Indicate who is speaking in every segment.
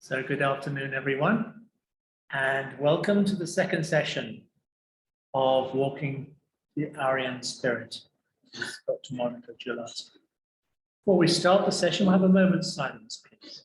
Speaker 1: So good afternoon, everyone, and welcome to the second session of Walking the Aryan Spirit with Dr. Monica Gillard. Before we start the session, we'll have a moment's silence, please.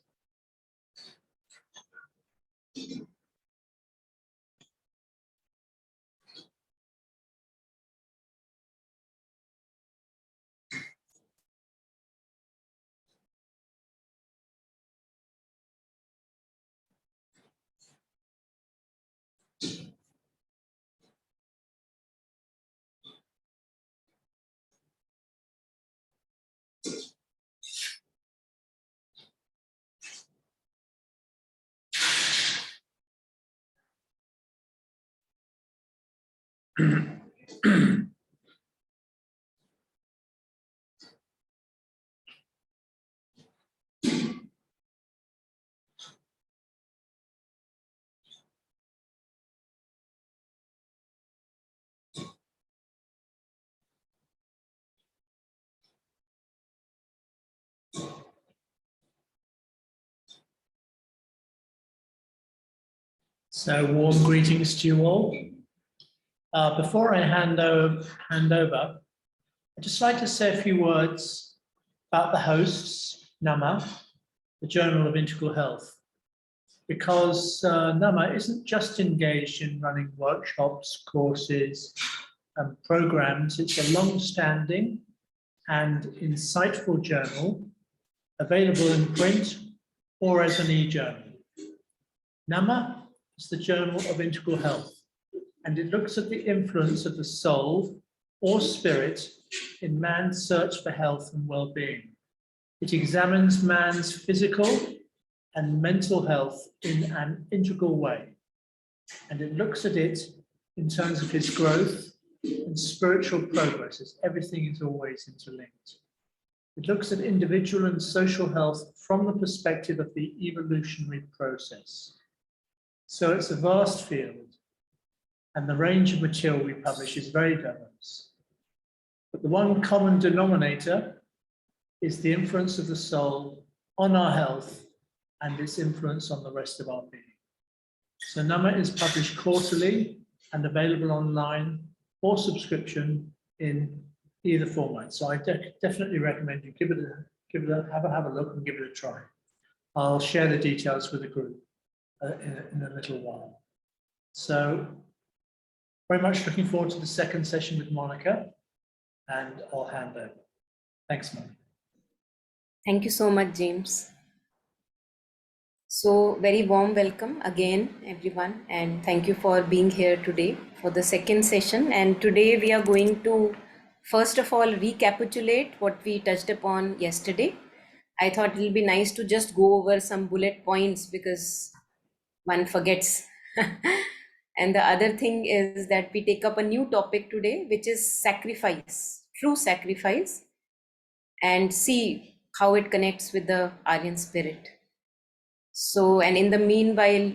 Speaker 1: So warm greetings to you all. Before I hand over, I'd just like to say a few words about the hosts, NAMAH, the Journal of Integral Health, because NAMAH isn't just engaged in running workshops, courses, and programs. It's a long-standing and insightful journal available in print or as an e-journal. NAMAH is the Journal of Integral Health, and it looks at the influence of the soul or spirit in man's search for health and well-being. It examines man's physical and mental health in an integral way, and it looks at it in terms of his growth and spiritual progress, as everything is always interlinked. It looks at individual and social health from the perspective of the evolutionary process. So it's a vast field, and the range of material we publish is very diverse. But the one common denominator is the influence of the soul on our health and its influence on the rest of our being. So NAMAH is published quarterly and available online or subscription in either format. So I definitely recommend you have a look and give it a try. I'll share the details with the group in a little while. So very much looking forward to the second session with Monica, and I'll hand over. Thanks, Monica.
Speaker 2: Thank you so much, James. So very warm welcome again, everyone, and thank you for being here today for the second session. And today we are going to, first of all, recapitulate what we touched upon yesterday. I thought it will be nice to just go over some bullet points because one forgets. And the other thing is that we take up a new topic today, which is sacrifice, true sacrifice, and see how it connects with the Aryan spirit. So, and in the meanwhile,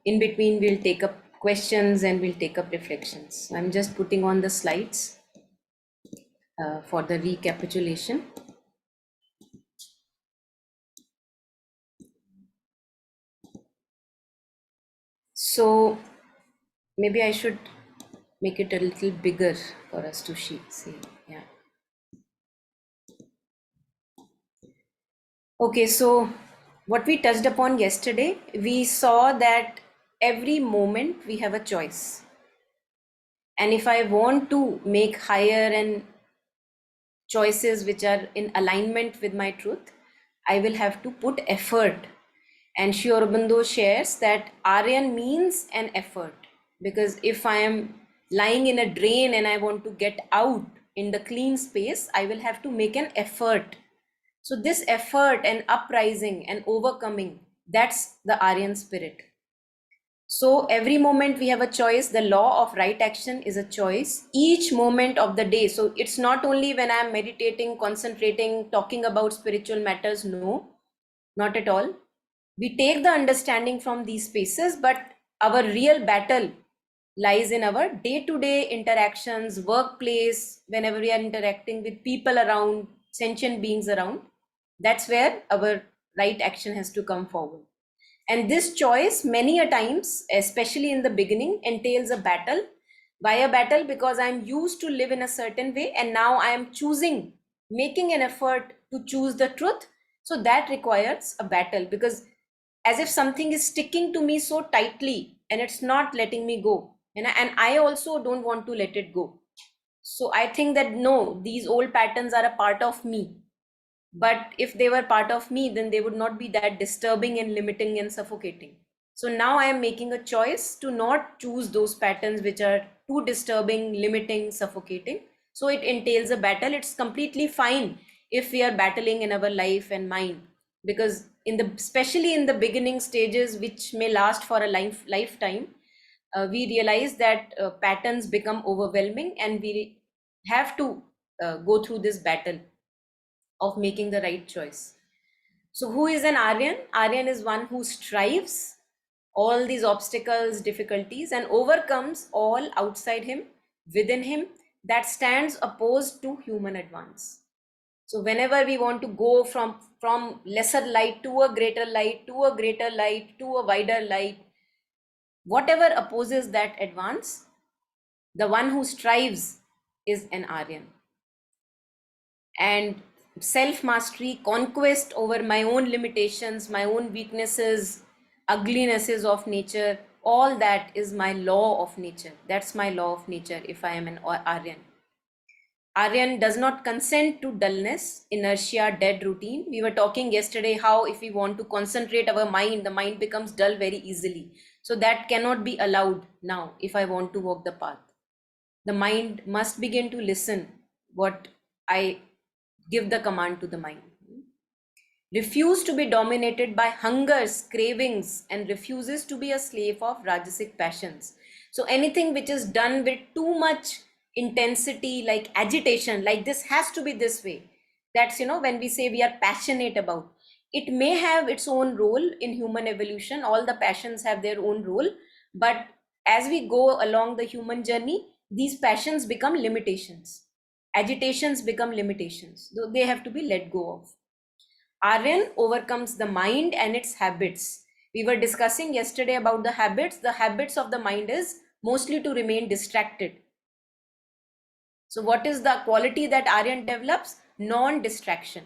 Speaker 2: in between, we'll take up questions and we'll take up reflections. So I'm just putting on the slides for the recapitulation. So maybe I should make it a little bigger for us to see. Yeah. Okay, so what we touched upon yesterday, we saw that every moment we have a choice. And if I want to make higher and choices which are in alignment with my truth, I will have to put effort. And Aurobindo shares that Aryan means an effort, because if I am lying in a drain and I want to get out in the clean space, I will have to make an effort. So this effort and uprising and overcoming, that's the Aryan spirit. So every moment we have a choice. The law of right action is a choice each moment of the day. So it's not only when I'm meditating, concentrating, talking about spiritual matters. No, not at all. We take the understanding from these spaces, but our real battle lies in our day-to-day interactions, workplace, whenever we are interacting with people around, sentient beings around. That's where our right action has to come forward. And this choice, many a times, especially in the beginning, entails a battle. Why a battle? Because I'm used to live in a certain way, and now I am choosing, making an effort to choose the truth. So that requires a battle, because as if something is sticking to me so tightly and it's not letting me go. And I also don't want to let it go. So I think that no, these old patterns are a part of me, but if they were part of me, then they would not be that disturbing and limiting and suffocating. So now I am making a choice to not choose those patterns which are too disturbing, limiting, suffocating. So it entails a battle. It's completely fine if we are battling in our life and mind, because in the, especially in the beginning stages, which may last for a lifetime, we realize that patterns become overwhelming, and we have to go through this battle of making the right choice. So, who is an Aryan? Aryan is one who strives all these obstacles, difficulties, and overcomes all outside him, within him, that stands opposed to human advance. So, whenever we want to go from lesser light to a greater light, to a greater light, to a wider light, whatever opposes that advance, the one who strives is an Aryan. And self mastery, conquest over my own limitations, my own weaknesses, uglinesses of nature, all that is my law of nature. That's my law of nature if I am an Aryan. Aryan does not consent to dullness, inertia, dead routine. We were talking yesterday how if we want to concentrate our mind, the mind becomes dull very easily. So that cannot be allowed now if I want to walk the path. The mind must begin to listen what I give the command to the mind. Refuse to be dominated by hungers, cravings, and refuses to be a slave of rajasic passions. So anything which is done with too much intensity, like agitation, like this has to be this way. That's, when we say we are passionate about, it may have its own role in human evolution. All the passions have their own role. But as we go along the human journey, these passions become limitations. Agitations become limitations. They have to be let go of. Aryan overcomes the mind and its habits. We were discussing yesterday about the habits. The habits of the mind is mostly to remain distracted. So what is the quality that Aryan develops? Non-distraction.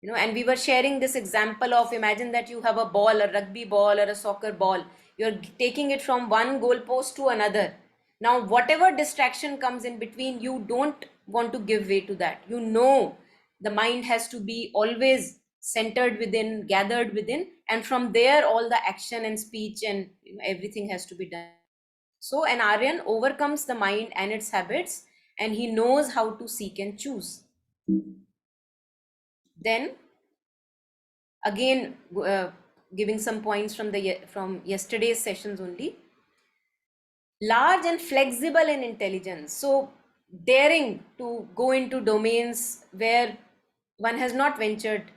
Speaker 2: And we were sharing this example of, imagine that you have a ball, a rugby ball or a soccer ball. You're taking it from one goalpost to another. Now, whatever distraction comes in between, you don't want to give way to that. The mind has to be always centered within, gathered within, and from there, all the action and speech and everything has to be done. So, an Aryan overcomes the mind and its habits, and he knows how to seek and choose. Then, again, giving some points from yesterday's sessions only. Large and flexible in intelligence. So daring to go into domains where one has not ventured.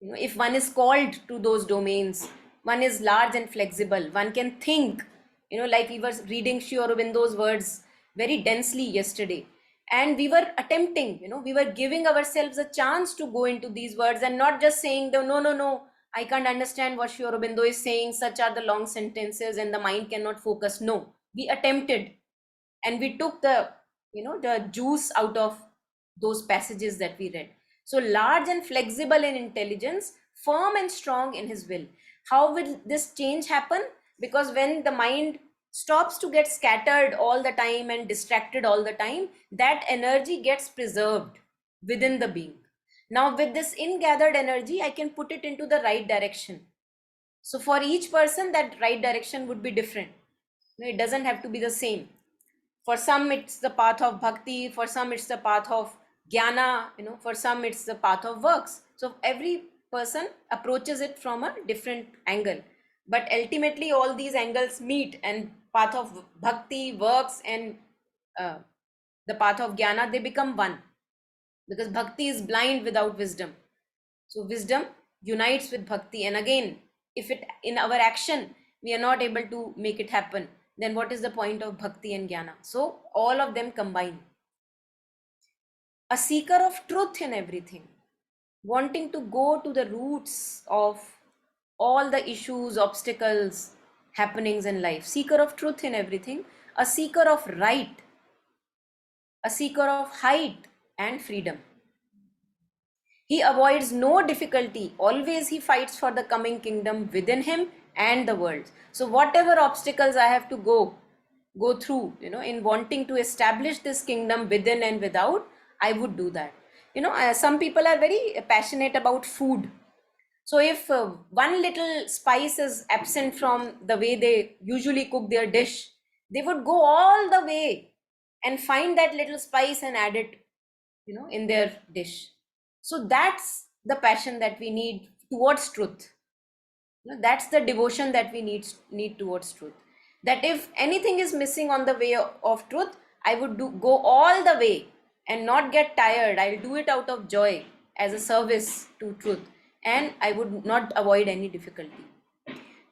Speaker 2: If one is called to those domains, one is large and flexible. One can think, like we were reading Sri Aurobindo's words very densely yesterday. And we were attempting, we were giving ourselves a chance to go into these words and not just saying, no, I can't understand what Sri Aurobindo is saying. Such are the long sentences and the mind cannot focus. No, we attempted, and we took the juice out of those passages that we read. So large and flexible in intelligence, firm and strong in his will. How will this change happen? Because when the mind stops to get scattered all the time and distracted all the time, that energy gets preserved within the being. Now with this ingathered energy, I can put it into the right direction. So for each person, that right direction would be different. It doesn't have to be the same. For some it's the path of bhakti, for some it's the path of jnana, for some it's the path of works. So every person approaches it from a different angle, but ultimately all these angles meet, and path of bhakti, works, and the path of jnana, they become one, because bhakti is blind without wisdom. So wisdom unites with bhakti, and again, if it in our action we are not able to make it happen, then what is the point of bhakti and jnana? So all of them combine. A seeker of truth in everything, wanting to go to the roots of all the issues, obstacles, happenings in life, seeker of truth in everything, a seeker of right, a seeker of height and freedom. He avoids no difficulty. Always he fights for the coming kingdom within him and the world. So whatever obstacles I have to go through, in wanting to establish this kingdom within and without, I would do that. Some people are very passionate about food. So if one little spice is absent from the way they usually cook their dish, they would go all the way and find that little spice and add it, in their dish. So that's the passion that we need towards truth. That's the devotion that we need towards truth. That if anything is missing on the way of truth, I would go all the way and not get tired. I'll do it out of joy as a service to truth, and I would not avoid any difficulty.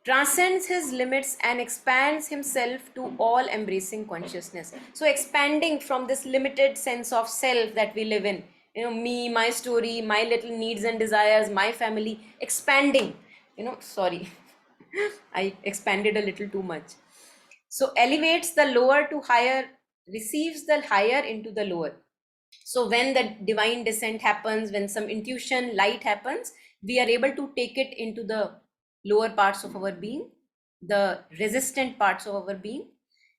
Speaker 2: Transcends his limits and expands himself to all embracing consciousness. So expanding from this limited sense of self that we live in, me, my story, my little needs and desires, my family, expanding, sorry, I expanded a little too much. So elevates the lower to higher, receives the higher into the lower. So when the divine descent happens, when some intuition, light happens, we are able to take it into the lower parts of our being, the resistant parts of our being,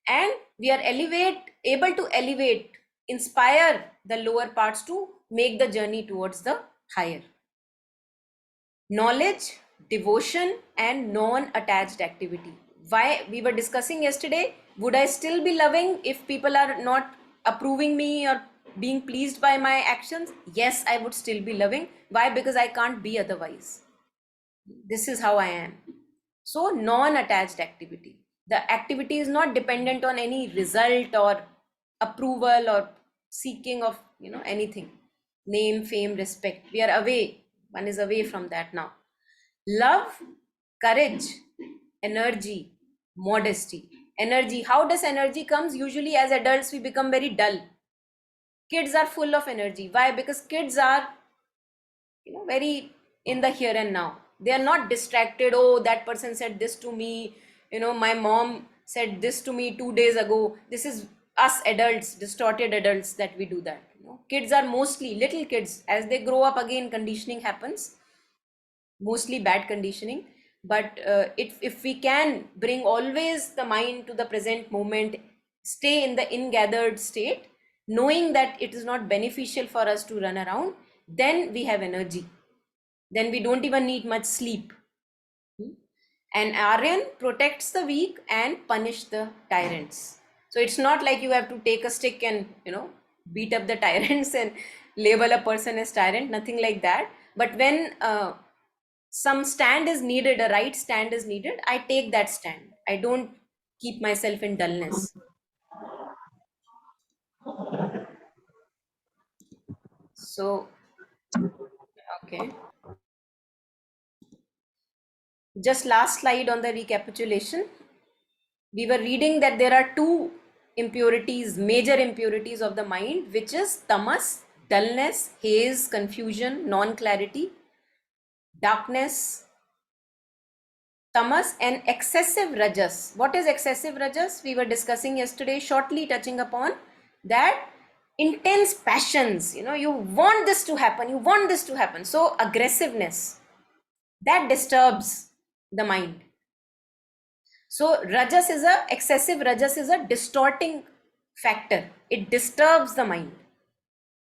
Speaker 2: and we are able to elevate, inspire the lower parts to make the journey towards the higher. Knowledge, devotion, and non-attached activity. Why we were discussing yesterday, would I still be loving if people are not approving me or being pleased by my actions? Yes, I would still be loving. Why? Because I can't be otherwise. This is how I am. So non-attached activity. The activity is not dependent on any result or approval or seeking of anything. Name, fame, respect. We are away. One is away from that now. Love, courage, energy, modesty. Energy. How does energy comes? Usually as adults we become very dull. Kids are full of energy. Why? Because kids are very in the here and now. They are not distracted. Oh, that person said this to me, my mom said this to me 2 days ago. This is us adults, distorted adults, that we do that. Kids are mostly little kids. As they grow up, again conditioning happens, mostly bad conditioning. But if we can bring always the mind to the present moment, stay in the ingathered state, knowing that it is not beneficial for us to run around, then we have energy. Then we don't even need much sleep. And Aryan protects the weak and punish the tyrants. So it's not like you have to take a stick and beat up the tyrants and label a person as tyrant, nothing like that. But when some stand is needed, a right stand is needed, I take that stand. I don't keep myself in dullness. So, okay. Just last slide on the recapitulation. We were reading that there are two impurities, major impurities of the mind, which is tamas, dullness, haze, confusion, non-clarity, darkness, tamas, and excessive rajas. What is excessive rajas? We were discussing yesterday, shortly touching upon that. Intense passions, you want this to happen, you want this to happen. So aggressiveness, that disturbs the mind. So excessive rajas is a distorting factor. It disturbs the mind.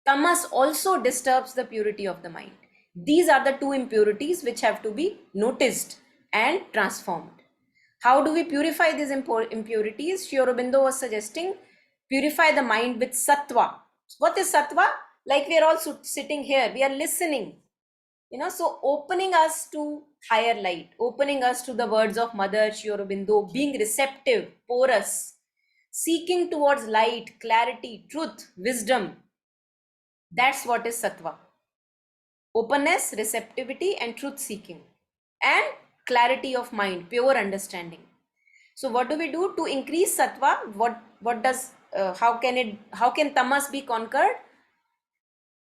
Speaker 2: Tamas also disturbs the purity of the mind. These are the two impurities which have to be noticed and transformed. How do we purify these impurities? Sri Aurobindo was suggesting, purify the mind with sattva. What is sattva? Like we are all sitting here, we are listening. So opening us to higher light, opening us to the words of Mother Sri Aurobindo, being receptive, porous, seeking towards light, clarity, truth, wisdom. That's what is sattva. Openness, receptivity, and truth seeking, and clarity of mind, pure understanding. So what do we do to increase sattva? How can tamas be conquered?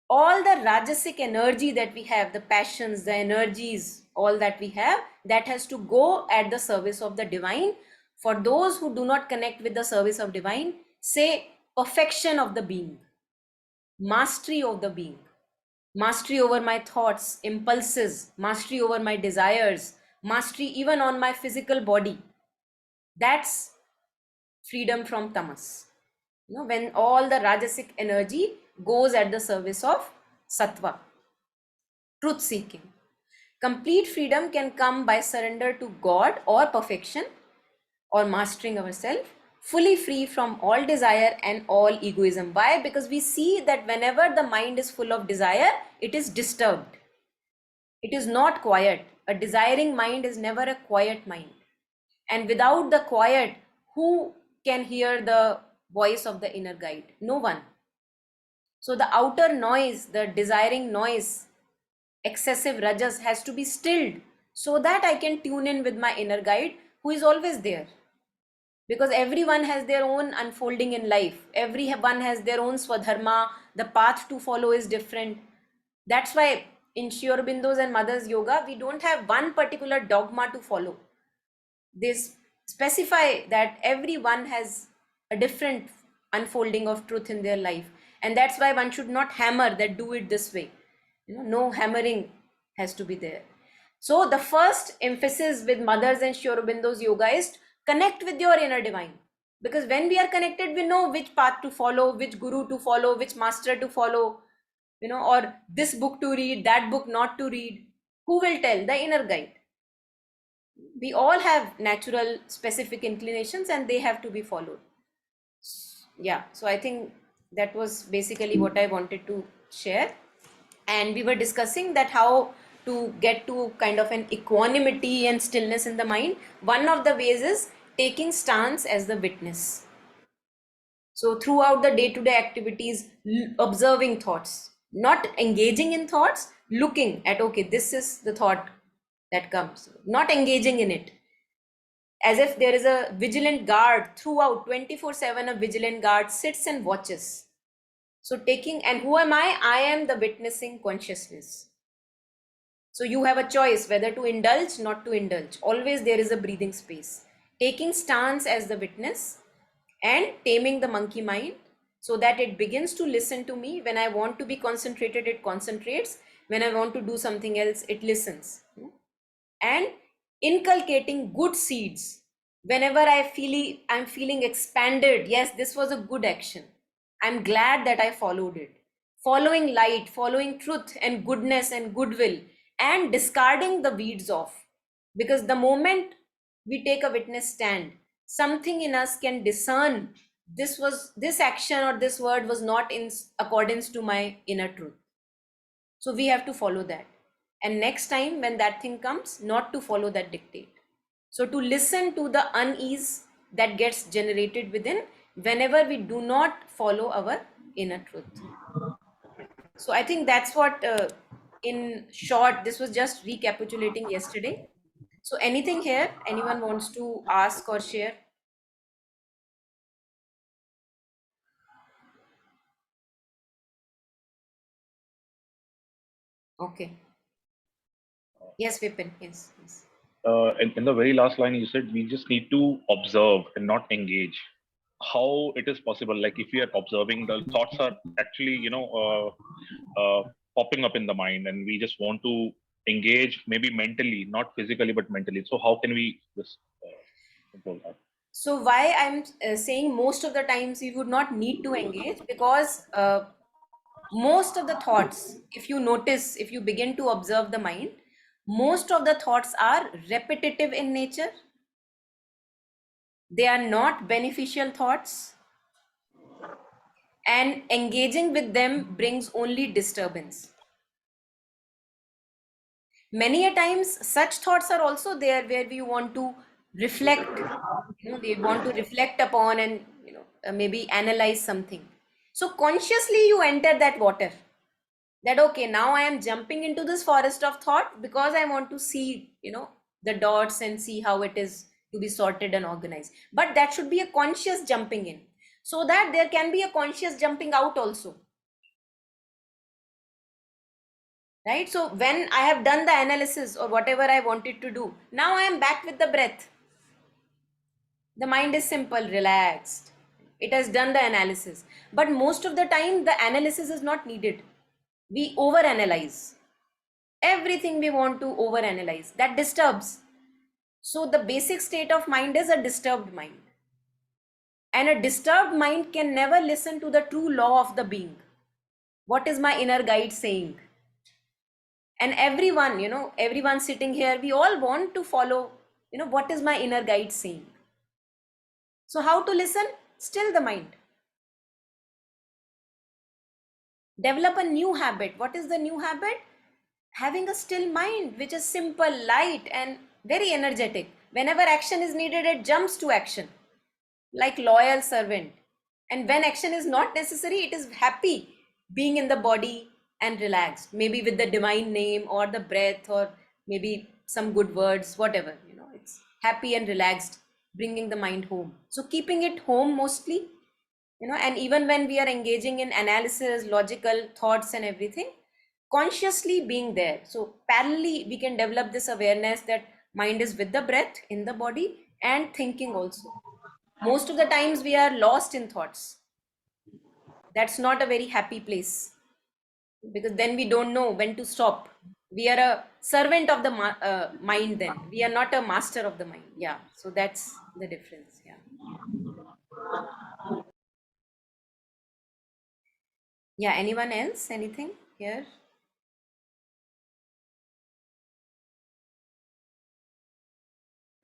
Speaker 2: All the rajasic energy that we have, the passions, the energies all that we have, that has to go at the service of the divine. For those who do not connect with the service of divine, say perfection of the being, mastery of the being, mastery over my thoughts, impulses, mastery over my desires, mastery even on my physical body. That's freedom from tamas. When all the rajasic energy goes at the service of sattva, truth seeking. Complete freedom can come by surrender to God or perfection or mastering ourselves, fully free from all desire and all egoism. Why? Because we see that whenever the mind is full of desire, it is disturbed. It is not quiet. A desiring mind is never a quiet mind. And without the quiet, who can hear the voice of the inner guide? No one. So the outer noise, the desiring noise, excessive rajas, has to be stilled so that I can tune in with my inner guide who is always there. Because everyone has their own unfolding in life. Everyone has their own swadharma. The path to follow is different. That's why in Sri Aurobindo's and Mother's Yoga, we don't have one particular dogma to follow. They specify that everyone has a different unfolding of truth in their life. And that's why one should not hammer that do it this way. No hammering has to be there. So the first emphasis with Mother's and Sri Aurobindo's yoga is connect with your inner divine. Because when we are connected, we know which path to follow, which guru to follow, which master to follow, or this book to read, that book not to read. Who will tell? The inner guide. We all have natural specific inclinations and they have to be followed. Yeah, so I think that was basically what I wanted to share. And we were discussing that how to get to kind of an equanimity and stillness in the mind. One of the ways is taking stance as the witness. So throughout the day-to-day activities, observing thoughts, not engaging in thoughts, looking at, okay, this is the thought that comes, not engaging in it. As if there is a vigilant guard throughout, 24/7, a vigilant guard sits and watches. So taking, and who am I? I am the witnessing consciousness. So you have a choice whether to indulge, not to indulge. Always there is a breathing space. Taking stance as the witness and taming the monkey mind so that it begins to listen to me. When I want to be concentrated, it concentrates. When I want to do something else, it listens. And inculcating good seeds. Whenever I'm feeling expanded, yes, this was a good action. I'm glad that I followed it. Following light, following truth and goodness and goodwill, and discarding the weeds off. Because the moment we take a witness stand, something in us can discern this action or this word was not in accordance to my inner truth. So we have to follow that. And next time when that thing comes, not to follow that dictate. So to listen to the unease that gets generated within whenever we do not follow our inner truth. So I think that's what, in short, this was just recapitulating yesterday. So anything here, anyone wants to ask or share? Okay. Yes, Vipin. Yes.
Speaker 3: In the very last line, you said we just need to observe and not engage. How it is possible? Like if we are observing, the thoughts are actually, popping up in the mind, and we just want to engage, maybe mentally, not physically, but mentally. So how can we just control that?
Speaker 2: So why I'm saying most of the times we would not need to engage, because most of the thoughts, if you notice, if you begin to observe the mind, most of the thoughts are repetitive in nature. They are not beneficial thoughts, and engaging with them brings only disturbance. Many a times such thoughts are also there where we want to reflect, they want to reflect upon and maybe analyze something. So consciously you enter that water, that okay, now I am jumping into this forest of thought because I want to see the dots and see how it is to be sorted and organized. But that should be a conscious jumping in, so that there can be a conscious jumping out also. right? So when I have done the analysis or whatever I wanted to do, now I am back with the breath. The mind is simple, relaxed. It has done the analysis. But most of the time, the analysis is not needed. We overanalyze. Everything we want to overanalyze. That disturbs. So the basic state of mind is a disturbed mind. And a disturbed mind can never listen to the true law of the being. What is my inner guide saying? And everyone, everyone sitting here, we all want to follow, what is my inner guide saying? So how to listen? Still the mind. Develop a new habit. What is the new habit? Having a still mind, which is simple, light, and very energetic. Whenever action is needed, it jumps to action, like loyal servant. And when action is not necessary, it is happy being in the body and relaxed, maybe with the divine name or the breath or maybe some good words, whatever, it's happy and relaxed, bringing the mind home. So keeping it home mostly, and even when we are engaging in analysis, logical thoughts and everything, consciously being there. So parallelly, we can develop this awareness that mind is with the breath in the body and thinking also. Most of the times we are lost in thoughts. That's not a very happy place, because then we don't know when to stop. We are a servant of the mind, then we are not a master of the mind. Yeah, so that's the difference. Yeah, anyone else, anything here?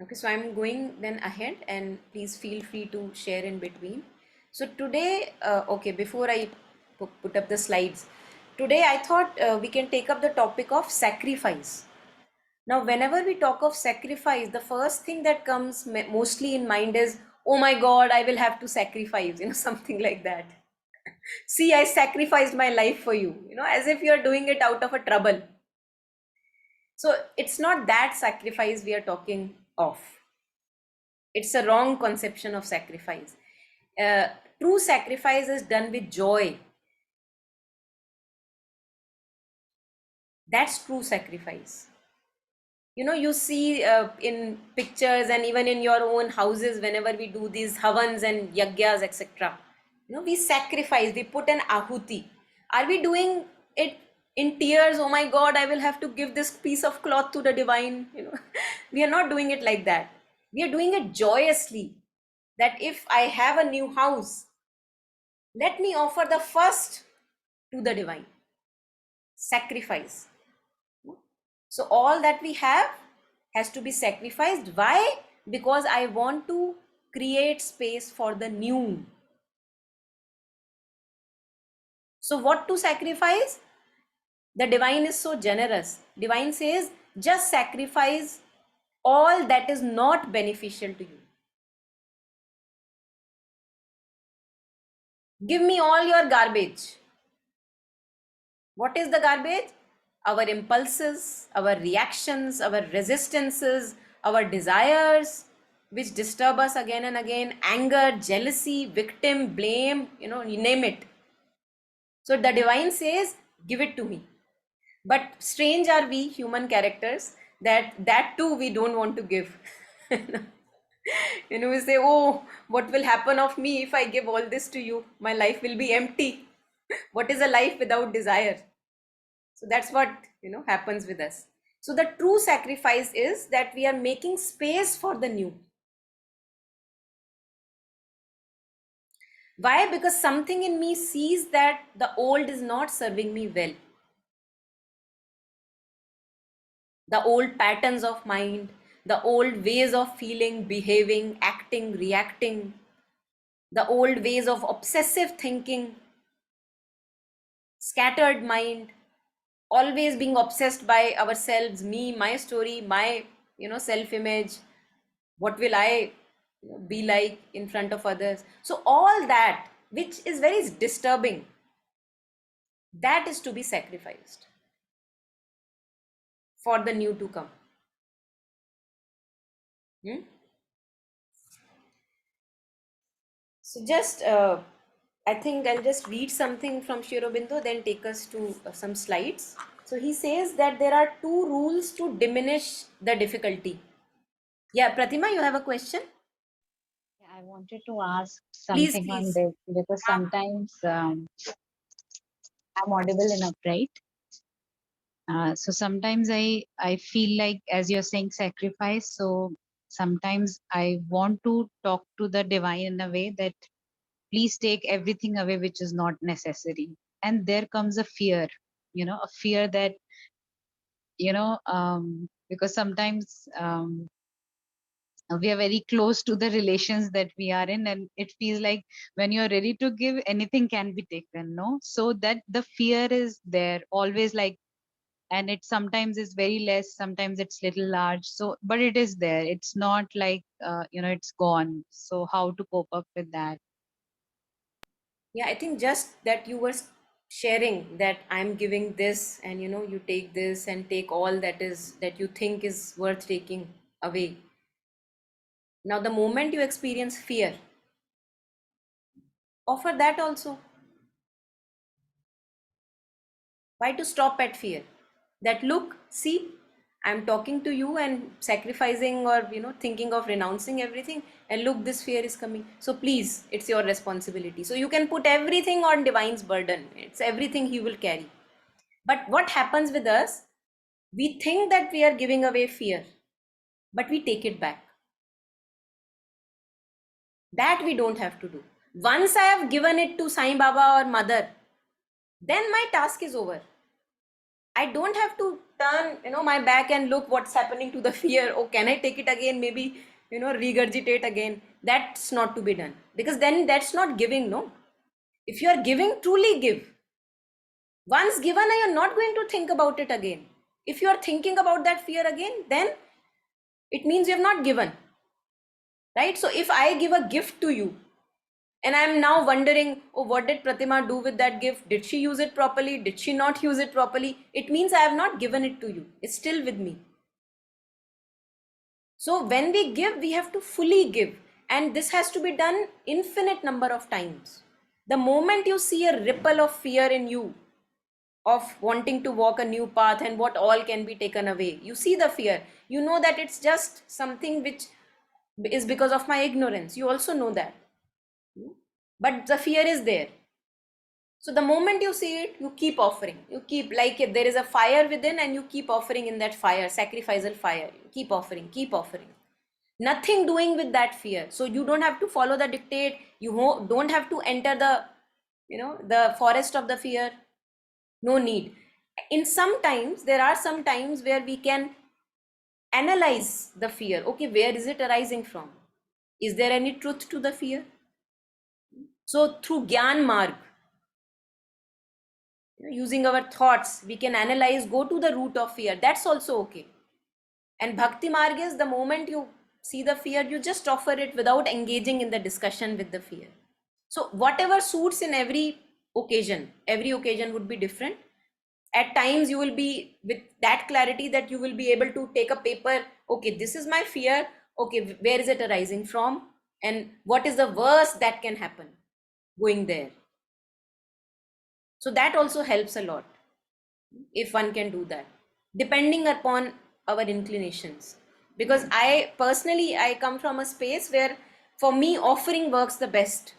Speaker 2: Okay, so I'm going then ahead, and please feel free to share in between. So today, okay, before I put up the slides, today I thought we can take up the topic of sacrifice. Now, whenever we talk of sacrifice, the first thing that comes mostly in mind is, oh my God, I will have to sacrifice, something like that. See, I sacrificed my life for you, as if you're doing it out of a trouble. So it's not that sacrifice we are talking of. It's a wrong conception of sacrifice. True sacrifice is done with joy. That's true sacrifice. You see in pictures and even in your own houses, whenever we do these havans and yagyas, etc., we sacrifice, we put an ahuti. Are we doing it in tears? Oh my God, I will have to give this piece of cloth to the divine. We are not doing it like that. We are doing it joyously, that if I have a new house, let me offer the first to the divine. Sacrifice. So all that we have has to be sacrificed. Why? Because I want to create space for the new. So what to sacrifice? The divine is so generous. Divine says, just sacrifice all that is not beneficial to you. Give me all your garbage. What is the garbage? Our impulses, our reactions, our resistances, our desires, which disturb us again and again, anger, jealousy, victim, blame, you name it. So the divine says, give it to me. But strange are we human characters, that too we don't want to give. We say, oh, what will happen of me if I give all this to you? My life will be empty. What is a life without desire? So that's what happens with us. So the true sacrifice is that we are making space for the new. Why? Because something in me sees that the old is not serving me well. The old patterns of mind, the old ways of feeling, behaving, acting, reacting, the old ways of obsessive thinking, scattered mind, always being obsessed by ourselves, me, my story, my self-image, what will I be like in front of others. So all that which is very disturbing, that is to be sacrificed for the new to come. So just I think I'll just read something from Aurobindo, then take us to some slides. So he says that there are two rules to diminish the difficulty. Yeah, Pratima, you have a question?
Speaker 4: I wanted to ask
Speaker 2: Please,
Speaker 4: something on
Speaker 2: please.
Speaker 4: this because sometimes I'm audible enough, right? So sometimes I feel like, as you're saying, sacrifice. So sometimes I want to talk to the divine in a way that please take everything away which is not necessary. And there comes a fear, a fear that because sometimes we are very close to the relations that we are in, and it feels like when you're ready to give, anything can be taken, no? So that the fear is there always, like, and it sometimes is very less, sometimes it's little large, so but it is there, it's not like it's gone. So how to cope up with that?
Speaker 2: Yeah, I think just that you were sharing that I'm giving this, and you take this and take all that you think is worth taking away. Now, the moment you experience fear, offer that also. Why to stop at fear? That look, see, I'm talking to you and sacrificing, or thinking of renouncing everything, and look, this fear is coming. So please, it's your responsibility. So you can put everything on divine's burden. It's everything he will carry. But what happens with us? We think that we are giving away fear, but we take it back. That we don't have to do. Once I have given it to Sai Baba or Mother, then my task is over. I don't have to turn, my back and look what's happening to the fear. Oh, can I take it again? Maybe, regurgitate again. That's not to be done, because then that's not giving. No, if you are giving, truly give. Once given, you're not going to think about it again. If you are thinking about that fear again, then it means you have not given, right? So if I give a gift to you, and I'm now wondering, oh, what did Pratima do with that gift? Did she use it properly? Did she not use it properly? It means I have not given it to you. It's still with me. So when we give, we have to fully give. And this has to be done infinite number of times. The moment you see a ripple of fear in you, of wanting to walk a new path and what all can be taken away, you see the fear. You know that it's just something which is because of my ignorance. You also know that. But the fear is there. So the moment you see it, you keep offering. You keep, like if there is a fire within, and you keep offering in that fire, sacrificial fire. You keep offering, keep offering. Nothing doing with that fear. So you don't have to follow the dictate. You don't have to enter the forest of the fear. No need. There are some times where we can analyze the fear. Okay, where is it arising from? Is there any truth to the fear? So through Gyan Marg, using our thoughts, we can analyze, go to the root of fear. That's also okay. And Bhakti Marg is the moment you see the fear, you just offer it without engaging in the discussion with the fear. So whatever suits in every occasion would be different. At times you will be with that clarity that you will be able to take a paper. Okay, this is my fear. Okay, where is it arising from? And what is the worst that can happen going there? So that also helps a lot, if one can do that, depending upon our inclinations. Because I personally, I come from a space where for me offering works the best.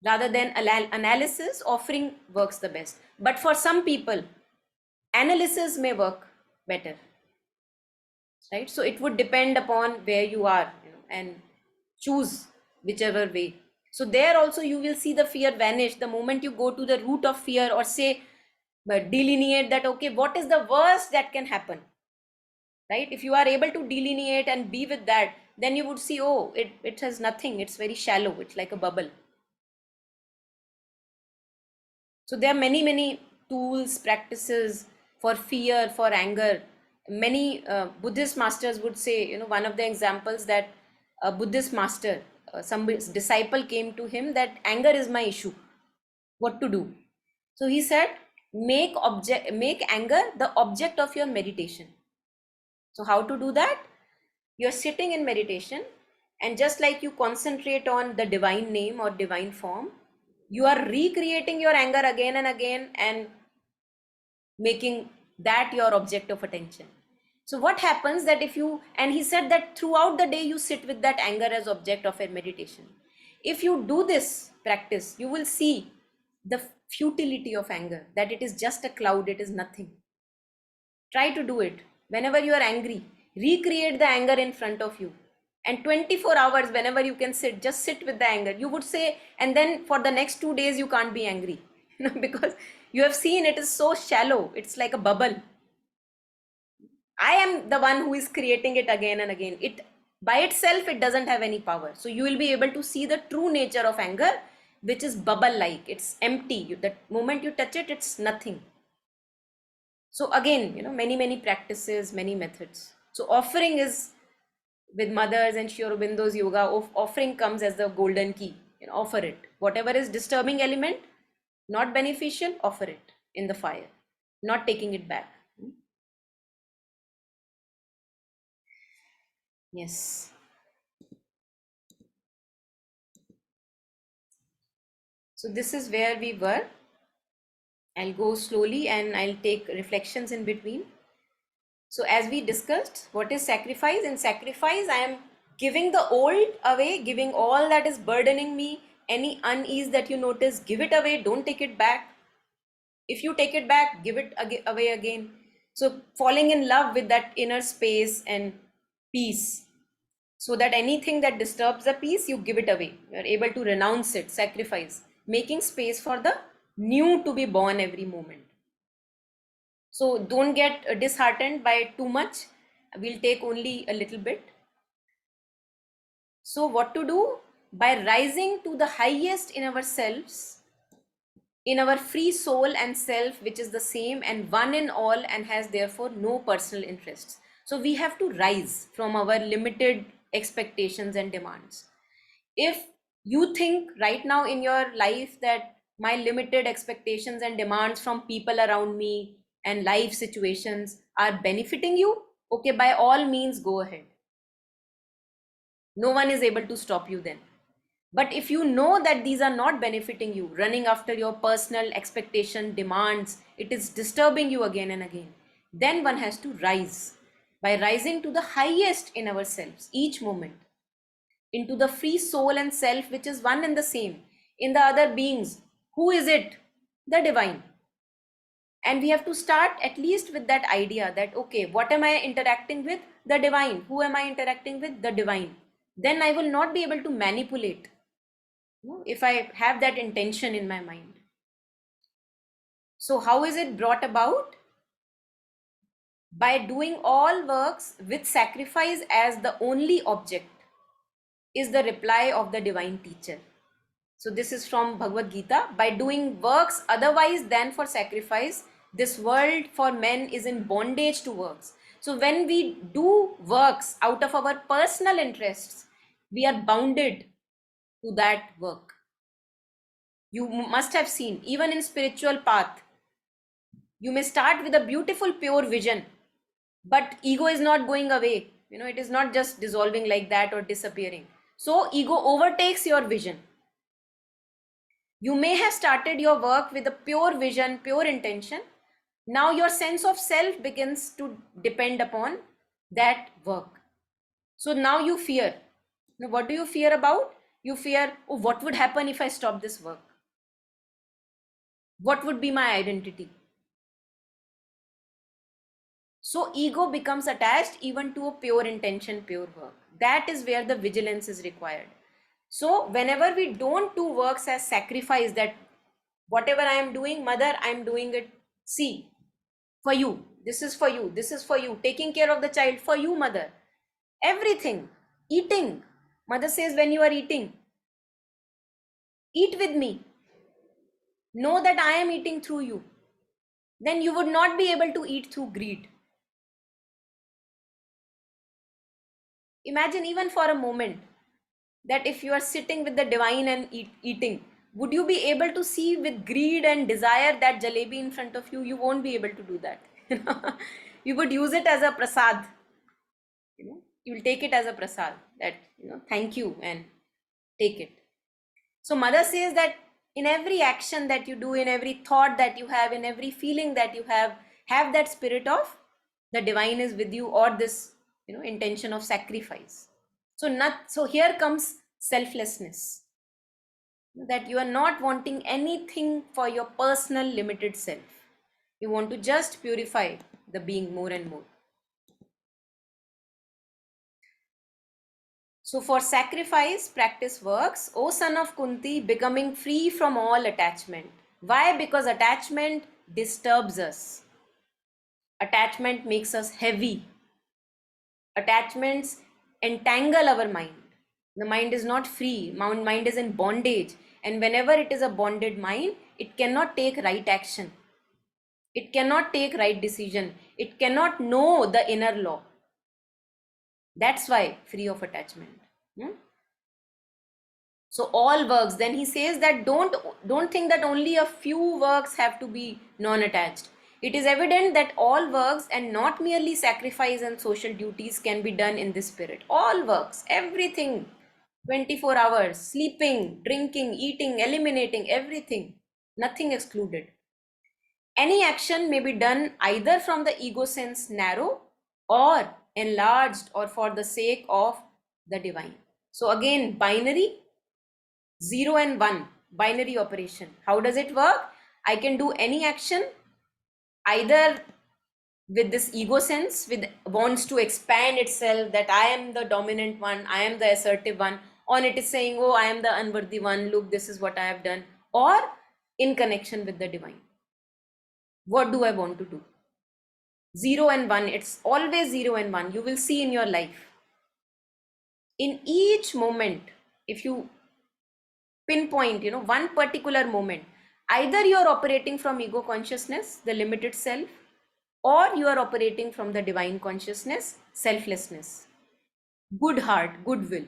Speaker 2: Rather than analysis, offering works the best. But for some people, analysis may work better, right? So it would depend upon where you are, and choose whichever way. So there also you will see the fear vanish the moment you go to the root of fear, or say, but delineate that, okay, what is the worst that can happen, right? If you are able to delineate and be with that, then you would see, oh, it has nothing, it's very shallow, it's like a bubble. So there are many tools, practices for fear, for anger. Many Buddhist masters would say, one of the examples, that a Buddhist master, some disciple came to him that anger is my issue, what to do? So he said, make anger the object of your meditation. So how to do that? You're sitting in meditation, and just like you concentrate on the divine name or divine form, you are recreating your anger again and again, and making that your object of attention. So what happens that if you, and he said that throughout the day you sit with that anger as object of a meditation. If you do this practice, you will see the futility of anger, that it is just a cloud, it is nothing. Try to do it. Whenever you are angry, recreate the anger in front of you. And 24 hours, whenever you can sit, just sit with the anger. You would say, and then for the next 2 days, you can't be angry. Because you have seen it is so shallow. It's like a bubble. I am the one who is creating it again and again. It by itself, it doesn't have any power. So you will be able to see the true nature of anger, which is bubble-like. It's empty. The moment you touch it, it's nothing. So again, many practices, many methods. So offering is with mothers and Sri Aurobindo's yoga. Offering comes as the golden key. Offer it. Whatever is disturbing element, not beneficial, offer it in the fire, not taking it back. Yes. So this is where we were. I'll go slowly and I'll take reflections in between. So as we discussed, what is sacrifice? In sacrifice, I am giving the old away, giving all that is burdening me. Any unease that you notice, give it away, don't take it back. If you take it back, give it away again. So falling in love with that inner space and peace, so that anything that disturbs the peace, you give it away. You are able to renounce it, sacrifice, making space for the new to be born every moment. So don't get disheartened by too much. We'll take only a little bit. So what to do? By rising to the highest in ourselves, in our free soul and self, which is the same and one in all and has therefore no personal interests. So we have to rise from our limited expectations and demands. If you think right now in your life that my limited expectations and demands from people around me and life situations are benefiting you, okay, by all means go ahead. No one is able to stop you then. But if you know that these are not benefiting you, running after your personal expectation, demands, it is disturbing you again and again, then one has to rise by rising to the highest in ourselves each moment, into the free soul and self, which is one and the same in the other beings. Who is it? The divine. And we have to start at least with that idea that, okay, what am I interacting with? The divine. Who am I interacting with? The divine. Then I will not be able to manipulate if I have that intention in my mind. So how is it brought about? By doing all works with sacrifice as the only object is the reply of the divine teacher. So this is from Bhagavad Gita. By doing works otherwise than for sacrifice, this world for men is in bondage to works. So when we do works out of our personal interests, we are bounded to that work. You must have seen, even in spiritual path, you may start with a beautiful pure vision, but ego is not going away. It is not just dissolving like that or disappearing. So ego overtakes your vision. You may have started your work with a pure vision, pure intention. Now your sense of self begins to depend upon that work. So now you fear. Now what do you fear about? You fear, oh, what would happen if I stop this work? What would be my identity? So ego becomes attached even to a pure intention, pure work. That is where the vigilance is required. So whenever we don't do works as sacrifice, that whatever I am doing, mother, I am doing it, see, for you, this is for you, this is for you, taking care of the child, for you, mother, everything, eating. Mother says, when you are eating, eat with me. Know that I am eating through you. Then you would not be able to eat through greed. Imagine even for a moment that if you are sitting with the divine and eating, would you be able to see with greed and desire that jalebi in front of you? You won't be able to do that. You would use it as a prasad. You will take it as a prasad, that thank you, and take it. So mother says that in every action that you do, in every thought that you have, in every feeling that you have, have that spirit of the divine is with you, or this, intention of sacrifice. So here comes selflessness, that you are not wanting anything for your personal limited self. You want to just purify the being more and more. So for sacrifice, practice works, O son of Kunti, becoming free from all attachment. Why? Because attachment disturbs us. Attachment makes us heavy. Attachments entangle our mind. The mind is not free. Mind is in bondage. And whenever it is a bonded mind, it cannot take right action. It cannot take right decision. It cannot know the inner law. That's why free of attachment. So all works, then he says that don't think that only a few works have to be non-attached. It is evident that all works and not merely sacrifice and social duties can be done in this spirit. All works, everything, 24 hours, sleeping, drinking, eating, eliminating, everything, nothing excluded. Any action may be done either from the ego sense narrow or enlarged, or for the sake of the divine. So again, binary, 0 and 1, binary operation. How does it work? I can do any action either with this ego sense, with wants to expand itself, that I am the dominant one, I am the assertive one, or it is saying, oh, I am the unworthy one, look, this is what I have done, or in connection with the divine. What do I want to do? 0 and 1, it's always 0 and 1. You will see in your life. In each moment, if you pinpoint, one particular moment, either you are operating from ego consciousness, the limited self, or you are operating from the divine consciousness, selflessness, good heart, goodwill.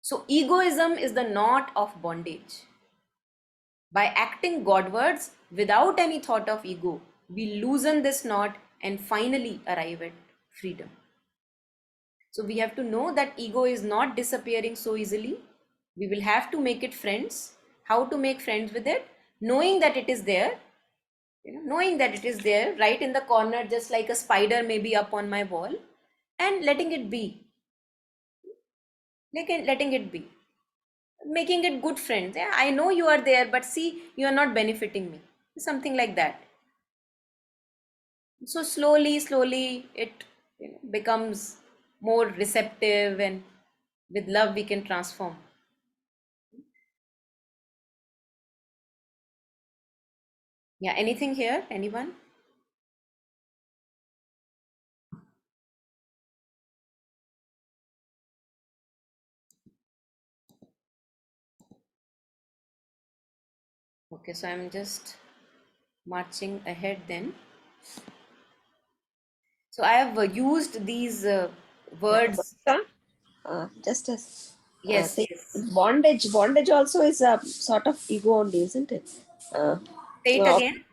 Speaker 2: So egoism is the knot of bondage. By acting Godwards without any thought of ego, we loosen this knot and finally arrive at freedom. So we have to know that ego is not disappearing so easily. We will have to make it friends. How to make friends with it? Knowing that it is there, knowing that it is there right in the corner, just like a spider may be up on my wall, and letting it be. Letting it be. Making it good friends. Yeah, I know you are there, but see, you are not benefiting me. Something like that. So slowly it becomes more receptive, and with love we can transform. Yeah, anything here? Anyone? Okay, so I'm just marching ahead then. So I have used these words.
Speaker 5: Just as
Speaker 2: Yes,
Speaker 5: say,
Speaker 2: yes.
Speaker 5: bondage also is a sort of ego only, isn't it?
Speaker 2: Say it again.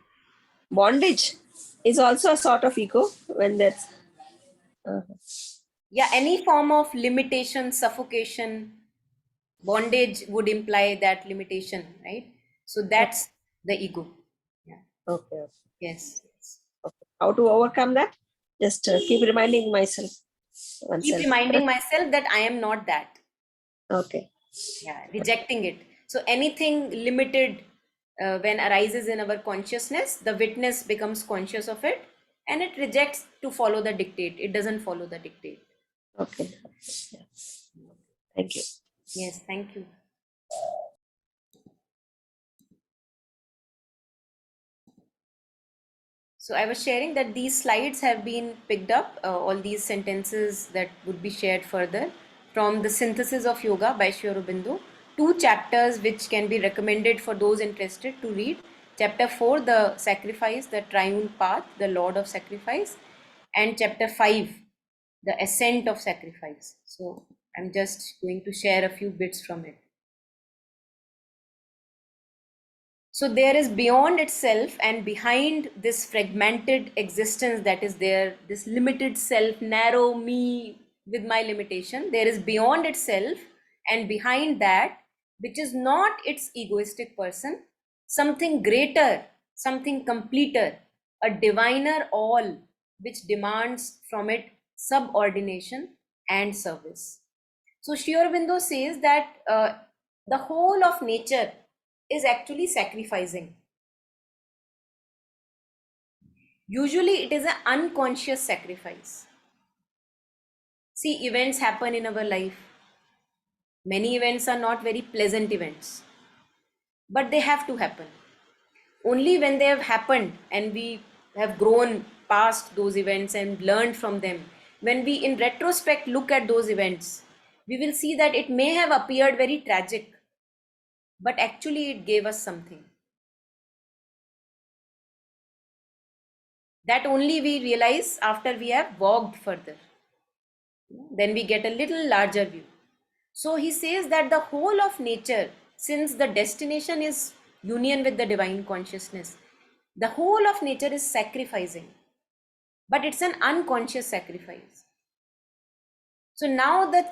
Speaker 5: Bondage is also a sort of ego when that's
Speaker 2: Yeah, any form of limitation, suffocation, bondage would imply that limitation, right? So that's the ego. Yeah.
Speaker 5: okay.
Speaker 2: Yes.
Speaker 5: How to overcome that? Just keep reminding myself.
Speaker 2: Keep
Speaker 5: Oneself.
Speaker 2: reminding myself that I am not that.
Speaker 5: Okay.
Speaker 2: Yeah, rejecting it. So anything limited when arises in our consciousness, the witness becomes conscious of it and it rejects to follow the dictate. It doesn't follow the dictate.
Speaker 5: Okay. Yeah. Thank you.
Speaker 2: Yes, thank you. So I was sharing that these slides have been picked up, all these sentences that would be shared further from the Synthesis of Yoga by Sri Aurobindo. 2 chapters which can be recommended for those interested to read. Chapter 4, the sacrifice, the triune path, the Lord of sacrifice, and chapter 5, the ascent of sacrifice. So I'm just going to share a few bits from it. So there is beyond itself and behind this fragmented existence that is there, this limited self, narrow me with my limitation, there is beyond itself and behind that, which is not its egoistic person, something greater, something completer, a diviner all, which demands from it subordination and service. So Sri Aurobindo says that the whole of nature is actually sacrificing. Usually it is an unconscious sacrifice. See, events happen in our life. Many events are not very pleasant events, but they have to happen. Only when they have happened and we have grown past those events and learned from them, when we in retrospect look at those events, we will see that it may have appeared very tragic, but actually it gave us something. That only we realize after we have walked further. Then we get a little larger view. So he says that the whole of nature, since the destination is union with the divine consciousness, the whole of nature is sacrificing, but it's an unconscious sacrifice. So now the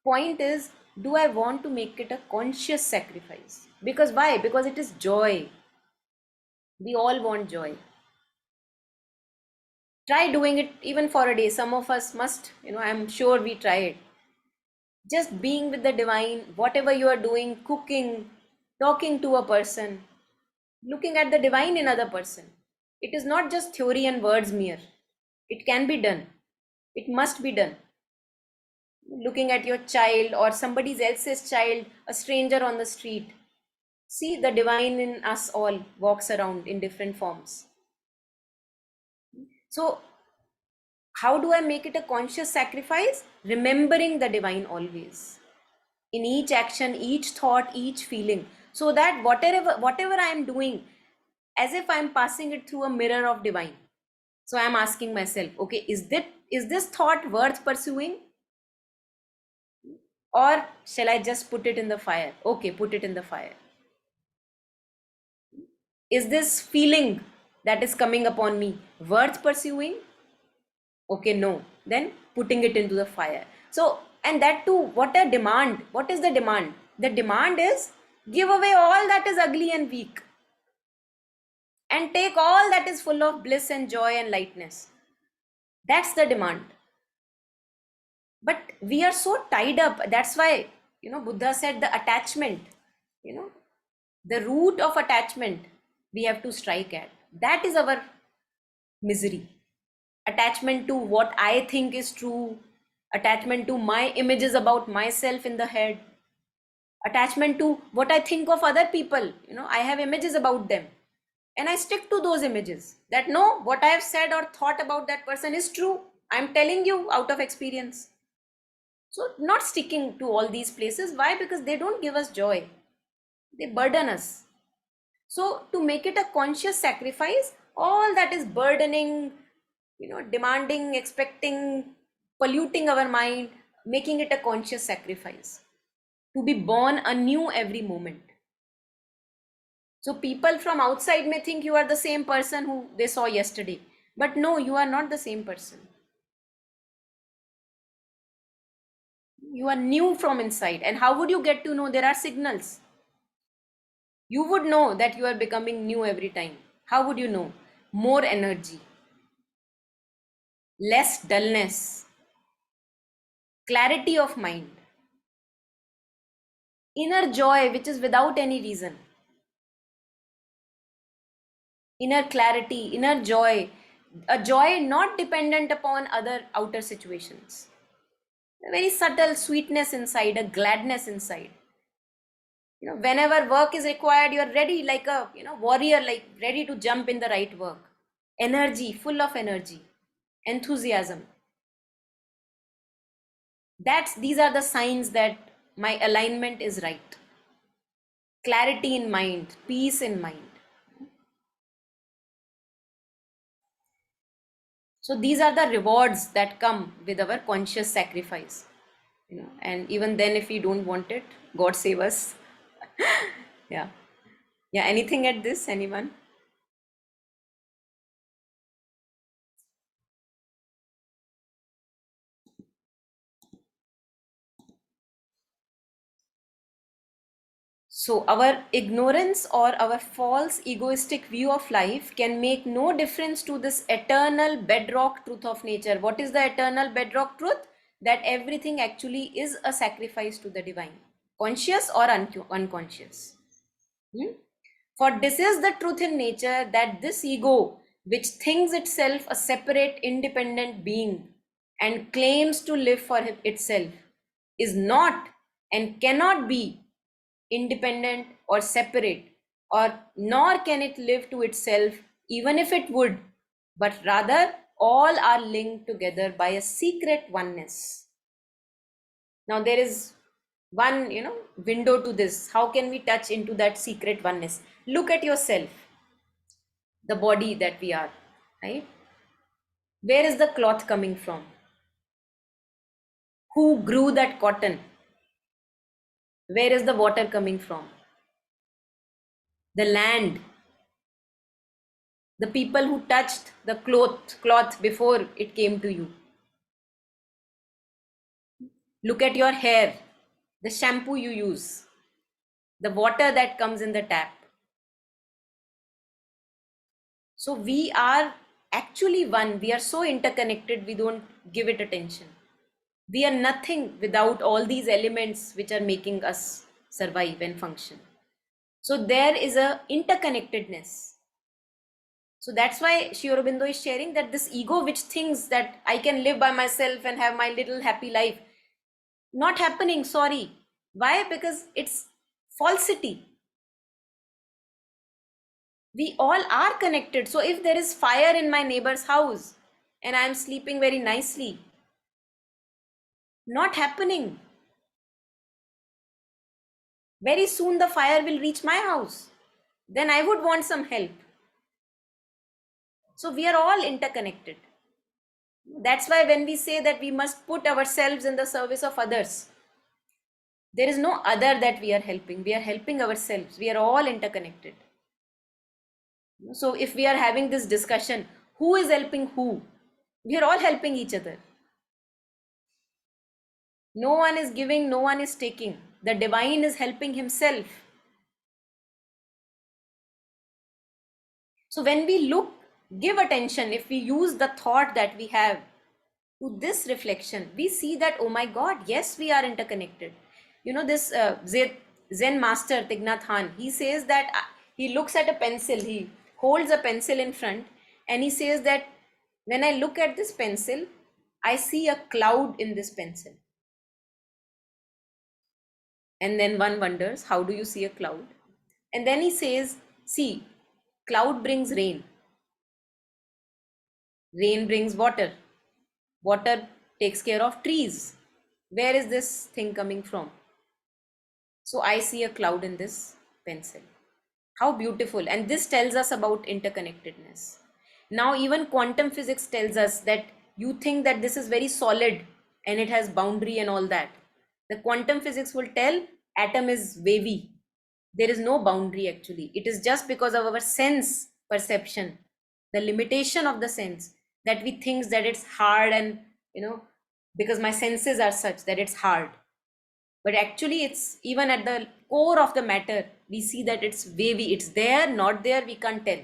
Speaker 2: point is, do I want to make it a conscious sacrifice? Because why? Because it is joy. We all want joy. Try doing it even for a day. Some of us must, I'm sure we try it. Just being with the divine, whatever you are doing, cooking, talking to a person, looking at the divine in other person. It is not just theory and words mere. It can be done. It must be done. Looking at your child or somebody else's child, a stranger on the street. See, the divine in us all walks around in different forms. So how do I make it a conscious sacrifice? Remembering the divine always. In each action, each thought, each feeling. So that whatever I am doing, as if I am passing it through a mirror of divine. So I am asking myself, okay, is this thought worth pursuing? Or shall I just put it in the fire? Okay, put it in the fire. Is this feeling that is coming upon me worth pursuing? Okay, no. Then putting it into the fire. So, and that too, what a demand. What is the demand? The demand is give away all that is ugly and weak and take all that is full of bliss and joy and lightness. That's the demand. But we are so tied up. That's why, Buddha said the attachment, the root of attachment we have to strike at. That is our misery. Attachment to what I think is true, attachment to my images about myself in the head, attachment to what I think of other people. I have images about them and I stick to those images. That no, what I have said or thought about that person is true. I'm telling you out of experience. So not sticking to all these places. Why? Because they don't give us joy. They burden us. So to make it a conscious sacrifice, all that is burdening, demanding, expecting, polluting our mind, making it a conscious sacrifice. To be born anew every moment. So people from outside may think you are the same person who they saw yesterday. But no, you are not the same person. You are new from inside. And how would you get to know? There are signals. You would know that you are becoming new every time. How would you know? More energy, less dullness, clarity of mind, inner joy which is without any reason, inner clarity, inner joy, a joy not dependent upon other outer situations, a very subtle sweetness inside, a gladness inside. Whenever work is required, you're ready like a warrior, like ready to jump in the right work. Energy, full of energy, enthusiasm. These are the signs that my alignment is right. Clarity in mind, peace in mind. So these are the rewards that come with our conscious sacrifice. And even then, if we don't want it, God save us. Yeah. Yeah. Anything at this? Anyone? So our ignorance or our false egoistic view of life can make no difference to this eternal bedrock truth of nature. What is the eternal bedrock truth? That everything actually is a sacrifice to the divine, conscious or unconscious. For this is the truth in nature, that this ego, which thinks itself a separate independent being and claims to live for itself, is not and cannot be independent or separate, or nor can it live to itself even if it would, but rather all are linked together by a secret oneness. Now there is one window to this. How can we touch into that secret oneness? Look at yourself, the body that we are, right? Where is the cloth coming from? Who grew that cotton? Where is the water coming from? The land, the people who touched the cloth before it came to you. Look at your hair, the shampoo you use, the water that comes in the tap. So we are actually one. We are so interconnected, we don't give it attention. We are nothing without all these elements which are making us survive and function. So there is a interconnectedness. So that's why Sri Aurobindo is sharing that this ego which thinks that I can live by myself and have my little happy life, not happening, sorry. Why? Because it's falsity. We all are connected. So if there is fire in my neighbor's house and I am sleeping very nicely, not happening. Very soon the fire will reach my house. Then I would want some help. So we are all interconnected. That's why when we say that we must put ourselves in the service of others, there is no other that we are helping. We are helping ourselves. We are all interconnected. So if we are having this discussion, who is helping who? We are all helping each other. No one is giving, no one is taking. The divine is helping himself. So when we look, give attention, if we use the thought that we have to this reflection, we see that, oh my God, yes, we are interconnected. This Zen master, Thich Nhat Hanh, he says that he looks at a pencil, he holds a pencil in front, and he says that when I look at this pencil, I see a cloud in this pencil. And then one wonders, how do you see a cloud? And then he says, see, cloud brings rain. Rain brings water. Water takes care of trees. Where is this thing coming from? So I see a cloud in this pencil. How beautiful. And this tells us about interconnectedness. Now even quantum physics tells us that you think that this is very solid and it has boundary and all that. The quantum physics will tell atom is wavy. There is no boundary actually. It is just because of our sense perception, the limitation of the sense, that we think that it's hard, and because my senses are such that it's hard. But actually it's even at the core of the matter, we see that it's wavy. It's there, not there, we can't tell.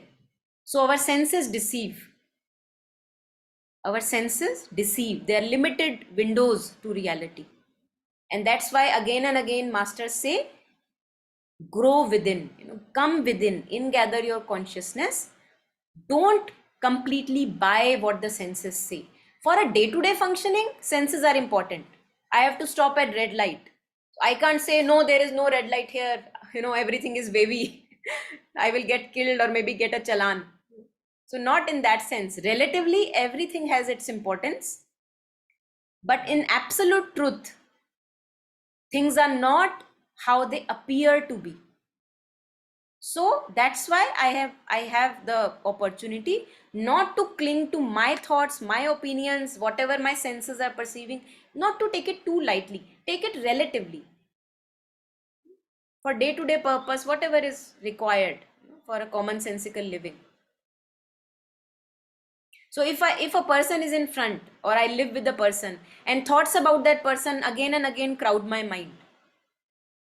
Speaker 2: So our senses deceive. Our senses deceive. They are limited windows to reality. And that's why again and again masters say, grow within, come within, gather your consciousness. Don't completely buy what the senses say. For a day-to-day functioning, senses are important. I have to stop at red light. I can't say, no, there is no red light here. Everything is wavy. I will get killed or maybe get a challan. So not in that sense. Relatively, everything has its importance. But in absolute truth, things are not how they appear to be. So that's why I have the opportunity not to cling to my thoughts, my opinions, whatever my senses are perceiving, not to take it too lightly. Take it relatively. For day-to-day purpose, whatever is required for a commonsensical living. So if a person is in front, or I live with a person, and thoughts about that person again and again crowd my mind,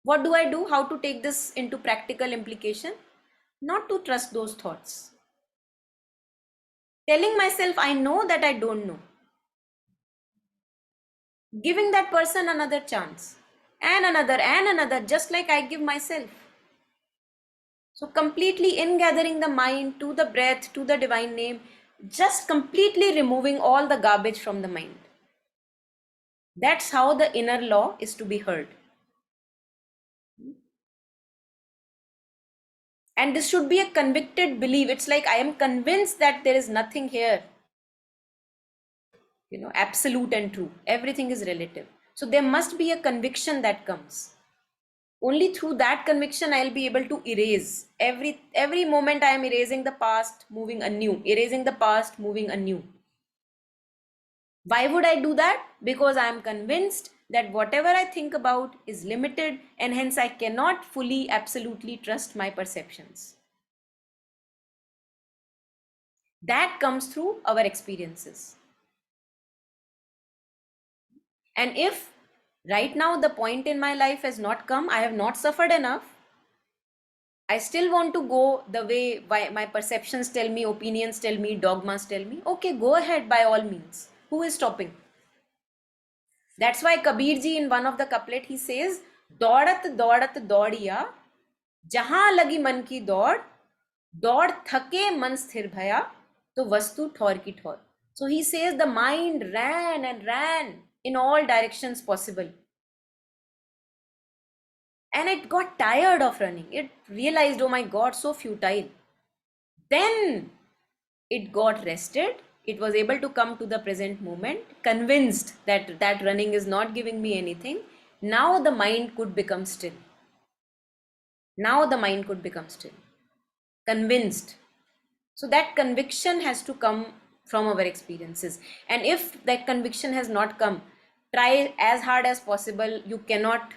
Speaker 2: What do I do? How to take this into practical implication? Not to trust those thoughts. Telling myself I know that I don't know. Giving that person another chance and another, just like I give myself. So completely ingathering the mind to the breath, to the divine name, just completely removing all the garbage from the mind. That's how the inner law is to be heard. And this should be a convicted belief. It's like I am convinced that there is nothing here, absolute and true. Everything is relative. So there must be a conviction that comes. Only through that conviction I'll be able to erase. Every moment I am erasing the past, moving anew, erasing the past, moving anew. Why would I do that? Because I am convinced that whatever I think about is limited, and hence I cannot fully, absolutely trust my perceptions. That comes through our experiences. And if right now the point in my life has not come, I have not suffered enough, I still want to go the way my perceptions tell me, opinions tell me, dogmas tell me, okay, go ahead by all means. Who is stopping? That's why Kabir ji in one of the couplet he says, Daudat daudat daudiya, jahan lagi man ki daud, daud thake man sthir bhaya, to vastu thor ki thor. So he says the mind ran and ran in all directions possible. And it got tired of running. It realized, oh my God, so futile. Then it got rested. It was able to come to the present moment, convinced that that running is not giving me anything. Now the mind could become still. Now the mind could become still. Convinced. So that conviction has to come from our experiences. And if that conviction has not come, try as hard as possible. You cannot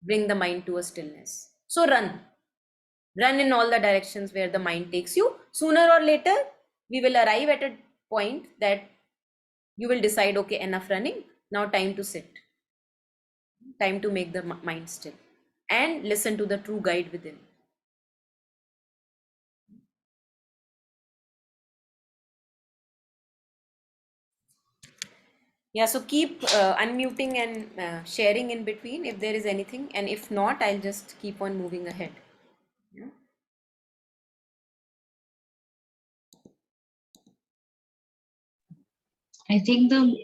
Speaker 2: bring the mind to a stillness. So run in all the directions where the mind takes you. Sooner or later, we will arrive at a point that you will decide, okay, enough running, now time to sit, time to make the mind still and listen to the true guide within. Yeah, so keep unmuting and sharing in between if there is anything, and if not, I'll just keep on moving ahead. Yeah.
Speaker 4: I think the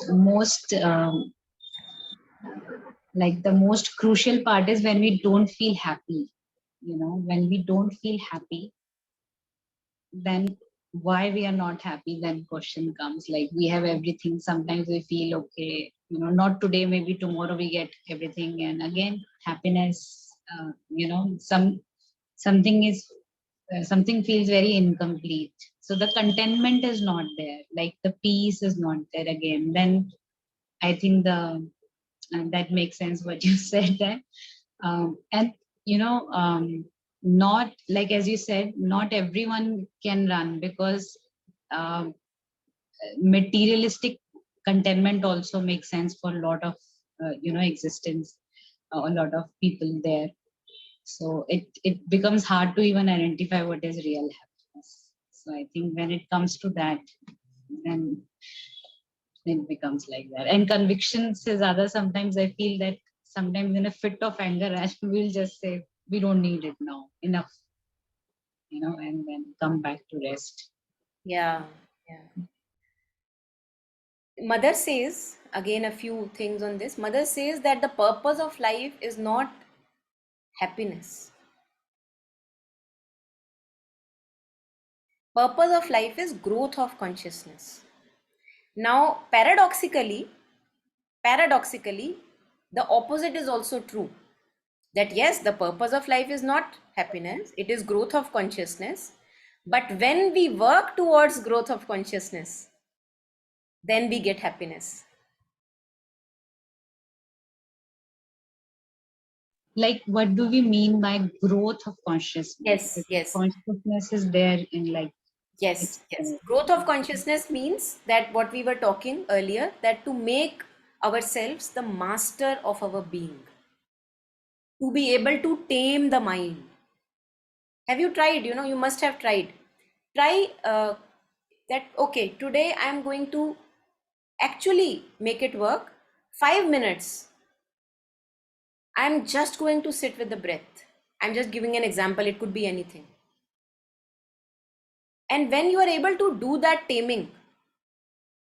Speaker 4: most the most crucial part is when we don't feel happy. When we don't feel happy, then why we are not happy, then question comes. Like, we have everything, sometimes we feel okay, not today, maybe tomorrow we get everything, and again happiness, something is something feels very incomplete, so the contentment is not there, like the peace is not there again. Then I think that makes sense what you said there. And not, like as you said, not everyone can run, because materialistic contentment also makes sense for a lot of existence, a lot of people there. So it becomes hard to even identify what is real happiness. So I think when it comes to that, then it becomes like that. And convictions is other. Sometimes I feel that sometimes in a fit of anger, we'll just say, we don't need it now, enough, and then come back to rest.
Speaker 2: Yeah. Mother says, again, a few things on this. Mother says that the purpose of life is not happiness. Purpose of life is growth of consciousness. Now, paradoxically, the opposite is also true. That yes, the purpose of life is not happiness, it is growth of consciousness. But when we work towards growth of consciousness, then we get happiness.
Speaker 4: Like, what do we mean by growth of consciousness?
Speaker 2: Yes.
Speaker 4: Consciousness is there in like.
Speaker 2: Yes. Growth of consciousness means that what we were talking earlier, that to make ourselves the master of our being, to be able to tame the mind. Have you tried? You must have tried. Try that, okay, today I am going to actually make it work. 5 minutes. I'm just going to sit with the breath. I'm just giving an example. It could be anything. And when you are able to do that taming,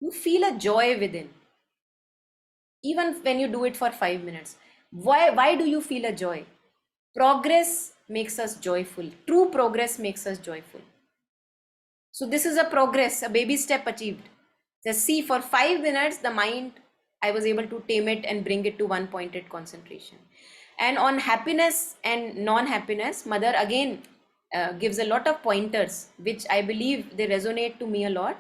Speaker 2: you feel a joy within. Even when you do it for 5 minutes. Why do you feel a joy? Progress makes us joyful. True progress makes us joyful. So this is a progress, a baby step achieved. Just see, for 5 minutes, the mind, I was able to tame it and bring it to one pointed concentration. And on happiness and non-happiness, Mother again gives a lot of pointers, which I believe they resonate to me a lot.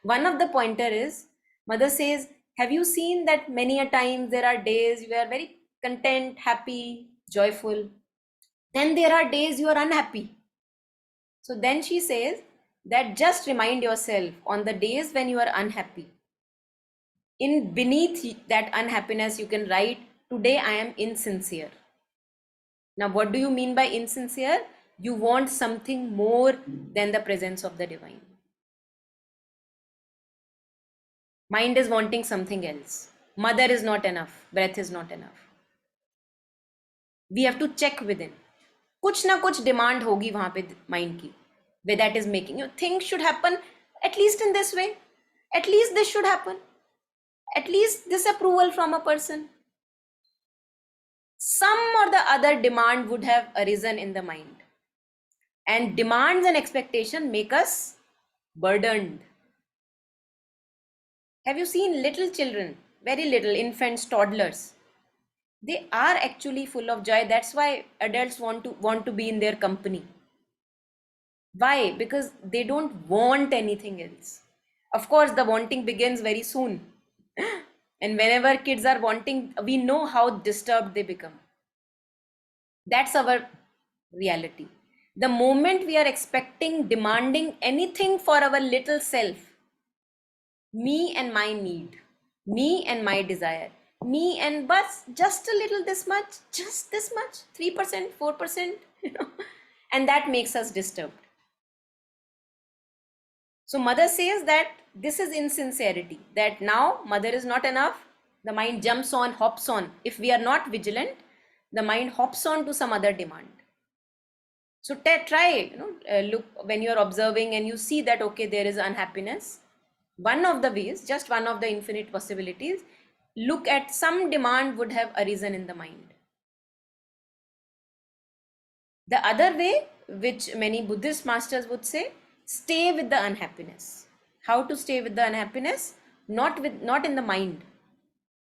Speaker 2: One of the pointer is, Mother says, have you seen that many a times there are days you are very content, happy, joyful. Then there are days you are unhappy. So then she says that just remind yourself on the days when you are unhappy. In beneath that unhappiness, you can write, today I am insincere. Now, what do you mean by insincere? You want something more than the presence of the divine. Mind is wanting something else. Mother is not enough. Breath is not enough. We have to check within. कुछ ना कुछ demand होगी वहां पे mind की, where that is making you think should happen at least in this way. At least this should happen. At least this approval from a person. Some or the other demand would have arisen in the mind. And demands and expectation make us burdened. Have you seen little children, very little infants, toddlers? They are actually full of joy. That's why adults want to be in their company. Why? Because they don't want anything else. Of course, the wanting begins very soon. And whenever kids are wanting, we know how disturbed they become. That's our reality. The moment we are expecting, demanding anything for our little self, me and my need, me and my desire, me and but just a little this much, just this much, 3%, 4%, and that makes us disturbed. So Mother says that this is insincerity, that now Mother is not enough. The mind jumps on, hops on. If we are not vigilant, the mind hops on to some other demand. So try, look when you're observing and you see that, okay, there is unhappiness. One of the ways, just one of the infinite possibilities, look at some demand would have arisen in the mind. The other way, which many Buddhist masters would say, stay with the unhappiness. How to stay with the unhappiness? Not in the mind,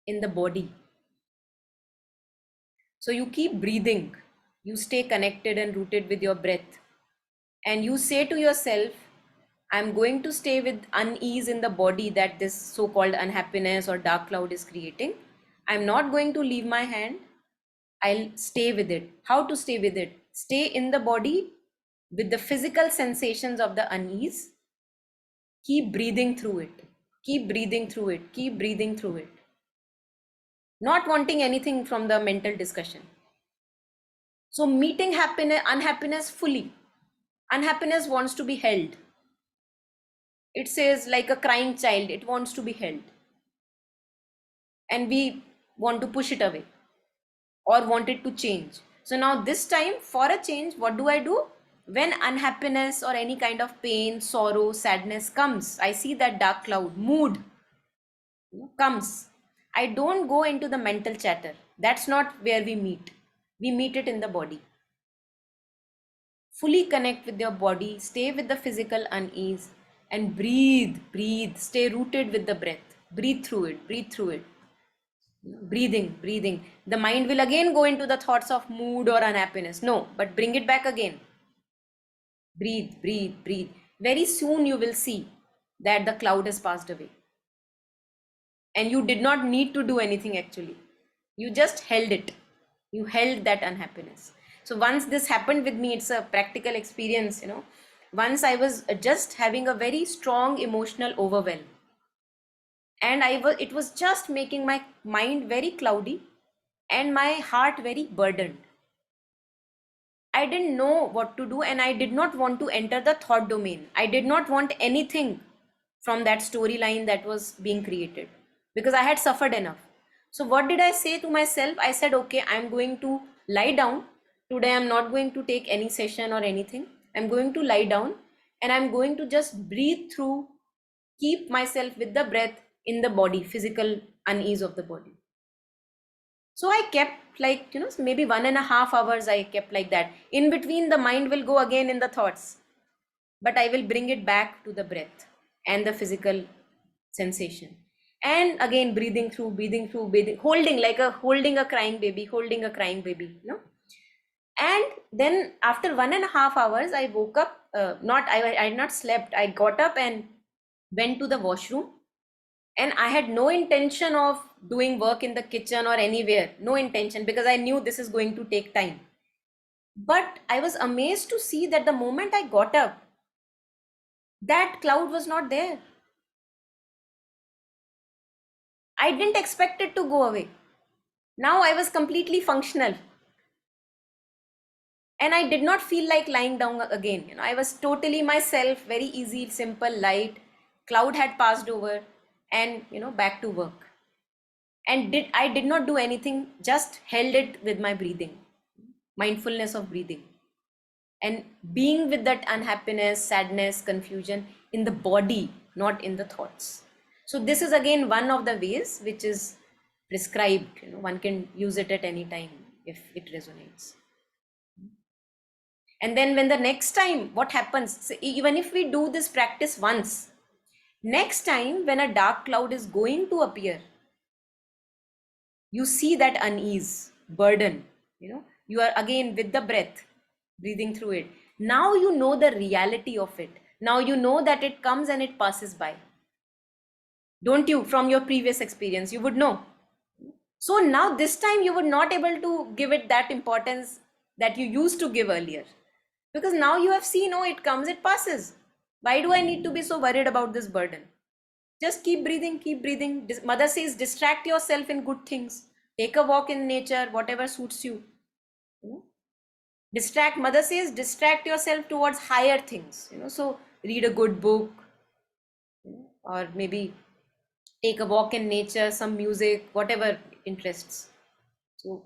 Speaker 2: in the body. So you keep breathing, you stay connected and rooted with your breath, and you say to yourself, I'm going to stay with unease in the body that this so-called unhappiness or dark cloud is creating. I'm not going to leave my hand. I'll stay with it. How to stay with it? Stay in the body with the physical sensations of the unease. Keep breathing through it. Keep breathing through it. Keep breathing through it. Not wanting anything from the mental discussion. So meeting unhappiness fully. Unhappiness wants to be held. It says like a crying child, it wants to be held. And we want to push it away or want it to change. So now this time, for a change, what do? When unhappiness or any kind of pain, sorrow, sadness comes, I see that dark cloud, mood comes. I don't go into the mental chatter. That's not where we meet. We meet it in the body. Fully connect with your body, stay with the physical unease, and breathe, stay rooted with the breath. Breathe through it. Breathing. The mind will again go into the thoughts of mood or unhappiness. No, but bring it back again. Breathe. Very soon you will see that the cloud has passed away. And you did not need to do anything actually. You just held it. You held that unhappiness. So once this happened with me, it's a practical experience, Once I was just having a very strong emotional overwhelm. And it was just making my mind very cloudy and my heart very burdened. I didn't know what to do, and I did not want to enter the thought domain. I did not want anything from that storyline that was being created because I had suffered enough. So, what did I say to myself? I said, okay, I'm going to lie down. Today, I'm not going to take any session or anything. I'm going to lie down and I'm going to just breathe through, keep myself with the breath in the body, physical unease of the body. So I kept like, maybe 1.5 hours I kept like that. In between, the mind will go again in the thoughts, but I will bring it back to the breath and the physical sensation. And again, breathing through, breathing, holding a crying baby, And then after 1.5 hours, I woke up, I had not slept. I got up and went to the washroom. And I had no intention of doing work in the kitchen or anywhere, no intention, because I knew this is going to take time. But I was amazed to see that the moment I got up, that cloud was not there. I didn't expect it to go away. Now I was completely functional. And I did not feel like lying down again. I was totally myself, very easy, simple, light. Cloud had passed over and, back to work. And I did not do anything, just held it with my breathing, mindfulness of breathing, and being with that unhappiness, sadness, confusion in the body, not in the thoughts. So this is again one of the ways which is prescribed. One can use it at any time if it resonates. And then when the next time, what happens? So even if we do this practice once, next time when a dark cloud is going to appear, you see that unease, burden, you are again with the breath, breathing through it. Now you know the reality of it. Now you know that it comes and it passes by. Don't you? From your previous experience, you would know. So now this time you were not able to give it that importance that you used to give earlier. Because now you have seen, oh, it comes, it passes. Why do I need to be so worried about this burden? Just keep breathing, keep breathing. Mother says, distract yourself in good things. Take a walk in nature, whatever suits you. Mother says, distract yourself towards higher things. So read a good book, or maybe take a walk in nature, some music, whatever interests. So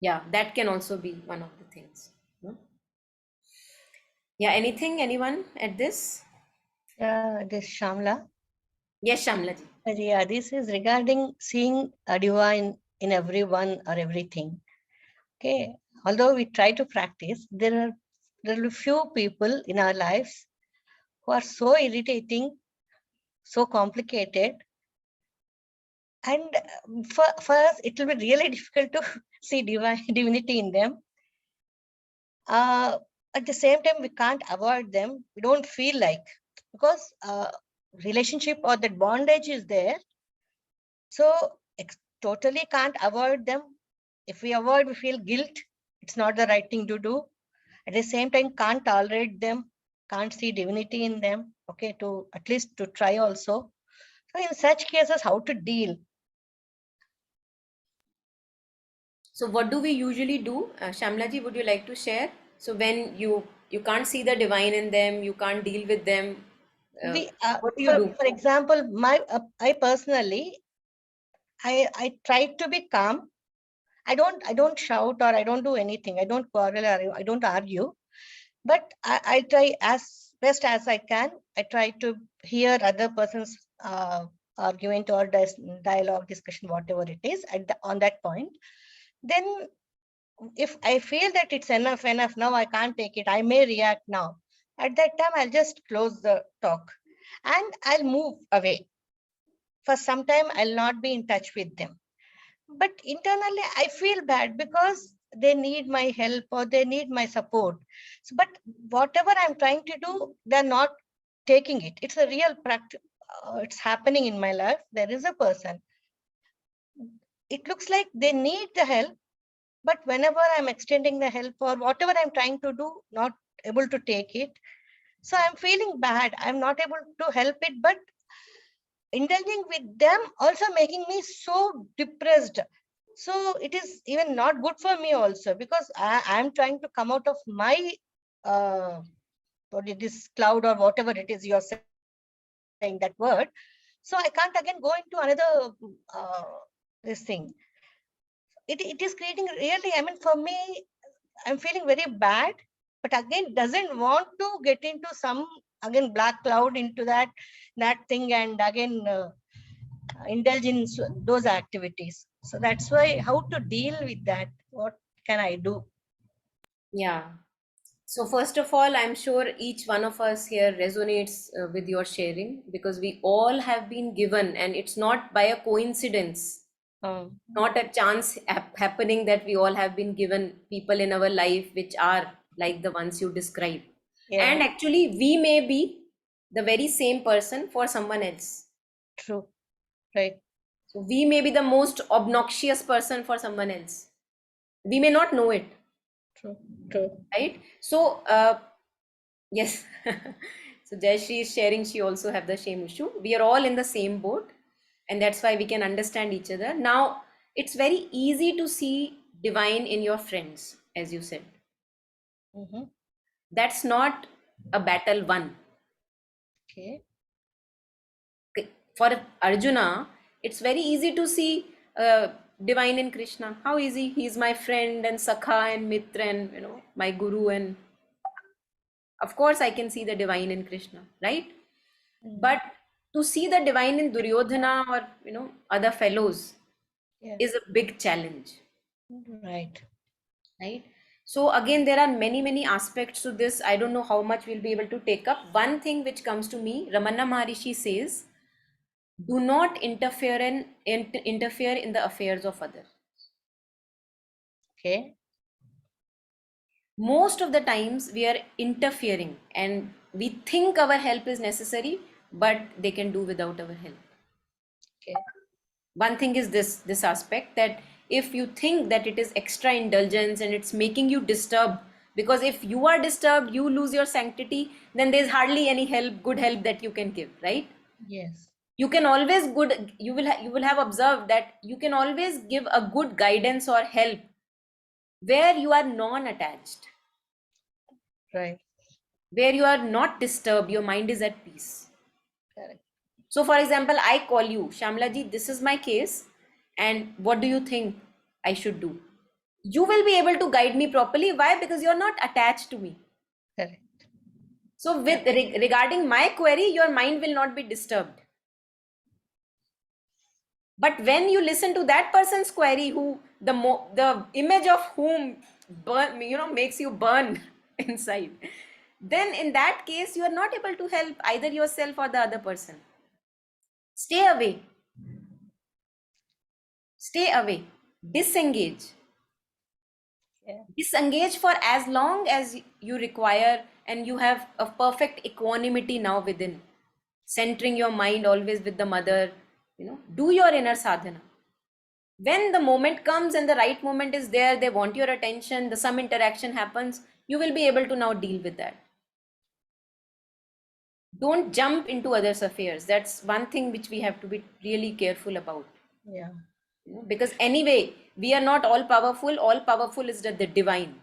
Speaker 2: yeah, that can also be one of the things. Yeah, anyone at this?
Speaker 6: This Shamla.
Speaker 2: Yes, Shamla ji.
Speaker 6: Yeah, this is regarding seeing a divine in everyone or everything. Okay, although we try to practice, there are few people in our lives who are so irritating, so complicated, and for us it will be really difficult to see divinity in them. At the same time, we can't avoid them. We don't feel like, because relationship or that bondage is there. So totally can't avoid them. If we avoid, we feel guilt. It's not the right thing to do. At the same time, can't tolerate them, can't see divinity in them. Okay, to at least to try also. So in such cases, how to deal?
Speaker 2: So what do we usually do? Shamla ji, would you like to share? So when you can't see the divine in them, you can't deal with them, what do you do?
Speaker 6: For example, I personally, I try to be calm. I don't shout or I don't do anything. I don't quarrel or I don't argue. But I try as best as I can. I try to hear other person's argument or dialogue, discussion, whatever it is on that point. Then if I feel that it's enough, now I can't take it, I may react now. At that time, I'll just close the talk and I'll move away. For some time, I'll not be in touch with them. But internally, I feel bad because they need my help or they need my support. So, but whatever I'm trying to do, they're not taking it. It's a real practice. It's happening in my life. There is a person. It looks like they need the help, but whenever I'm extending the help or whatever I'm trying to do, not able to take it. So I'm feeling bad. I'm not able to help it, but indulging with them also making me so depressed. So it is even not good for me also, because I am trying to come out of my what it is, cloud or whatever it is you're saying that word. So I can't again go into another this thing. It is creating really, I mean, for me, I'm feeling very bad, but again, doesn't want to get into some again black cloud into that thing, and again indulge in those activities. So that's why how to deal with that? What can I do?
Speaker 2: Yeah. So first of all, I'm sure each one of us here resonates with your sharing, because we all have been given, and it's not by a coincidence, not a chance happening, that we all have been given people in our life which are like the ones you describe.
Speaker 6: Yeah,
Speaker 2: And actually, we may be the very same person for someone else.
Speaker 6: true, right,
Speaker 2: So we may be the most obnoxious person for someone else. We may not know it,
Speaker 6: true, true.
Speaker 2: right? So yes. So Jayashree is sharing, she also have the same issue. We are all in the same boat, and that's why we can understand each other. Now, it's very easy to see divine in your friends, as you said.
Speaker 6: Mhm.
Speaker 2: That's not a battle won.
Speaker 6: Okay,
Speaker 2: For Arjuna, it's very easy to see divine in Krishna. How easy? He's my friend and Sakha and Mitra and, my guru, and of course I can see the divine in Krishna, right? But to see the divine in Duryodhana or other fellows
Speaker 6: yeah,
Speaker 2: is a big challenge,
Speaker 6: right.
Speaker 2: right? So again, there are many aspects to this. I don't know how much we'll be able to take up. One thing which comes to me, Ramana Maharishi says, do not interfere in the affairs of others.
Speaker 6: Okay,
Speaker 2: Most of the times we are interfering, and we think our help is necessary, but they can do without our help.
Speaker 6: okay,
Speaker 2: One thing is this aspect, that if you think that it is extra indulgence and it's making you disturbed, because if you are disturbed, you lose your sanctity, then there's hardly any good help that you can give, right?
Speaker 6: yes,
Speaker 2: You can always you will have observed that you can always give a good guidance or help where you are non-attached,
Speaker 6: right,
Speaker 2: where you are not disturbed, your mind is at peace.
Speaker 6: correct.
Speaker 2: So for example, I call you, Shamla ji, this is my case, and what do you think I should do? You will be able to guide me properly. Why? Because you're not attached to me.
Speaker 6: Correct.
Speaker 2: So with regarding my query, your mind will not be disturbed. But when you listen to that person's query, who the image of whom makes you burn inside, then in that case you are not able to help either yourself or the other person. Stay away. Stay away. Disengage.
Speaker 6: Yeah,
Speaker 2: Disengage for as long as you require, and you have a perfect equanimity now within, centering your mind always with the mother. Do your inner sadhana. When the moment comes and the right moment is there, they want your attention, some interaction happens, you will be able to now deal with that. Don't jump into others' affairs. That's one thing which we have to be really careful about.
Speaker 6: yeah.
Speaker 2: Because anyway, we are not all powerful. All powerful is the divine.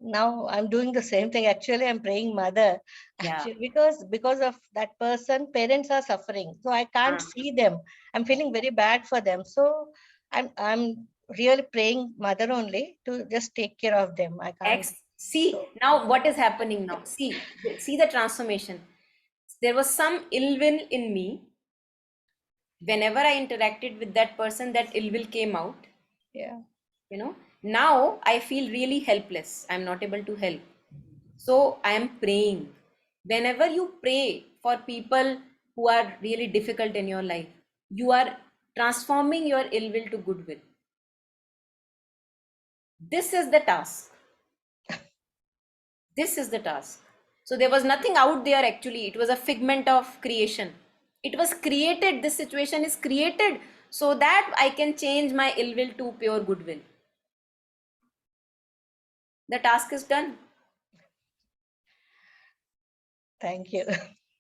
Speaker 6: Now I'm doing the same thing. Actually, I'm praying mother.
Speaker 2: Yeah.
Speaker 6: Actually, because of that person, parents are suffering. So I can't see them. I'm feeling very bad for them. So I'm really praying mother only to just take care of them. I can't.
Speaker 2: See, now what is happening now? See the transformation. There was some ill will in me. Whenever I interacted with that person, that ill will came out.
Speaker 6: Yeah.
Speaker 2: Now I feel really helpless. I'm not able to help. So I am praying. Whenever you pray for people who are really difficult in your life, you are transforming your ill will to goodwill. This is the task. This is the task. So there was nothing out there actually. It was a figment of creation. It was created. This situation is created so that I can change my ill will to pure goodwill. The task is done.
Speaker 6: Thank you.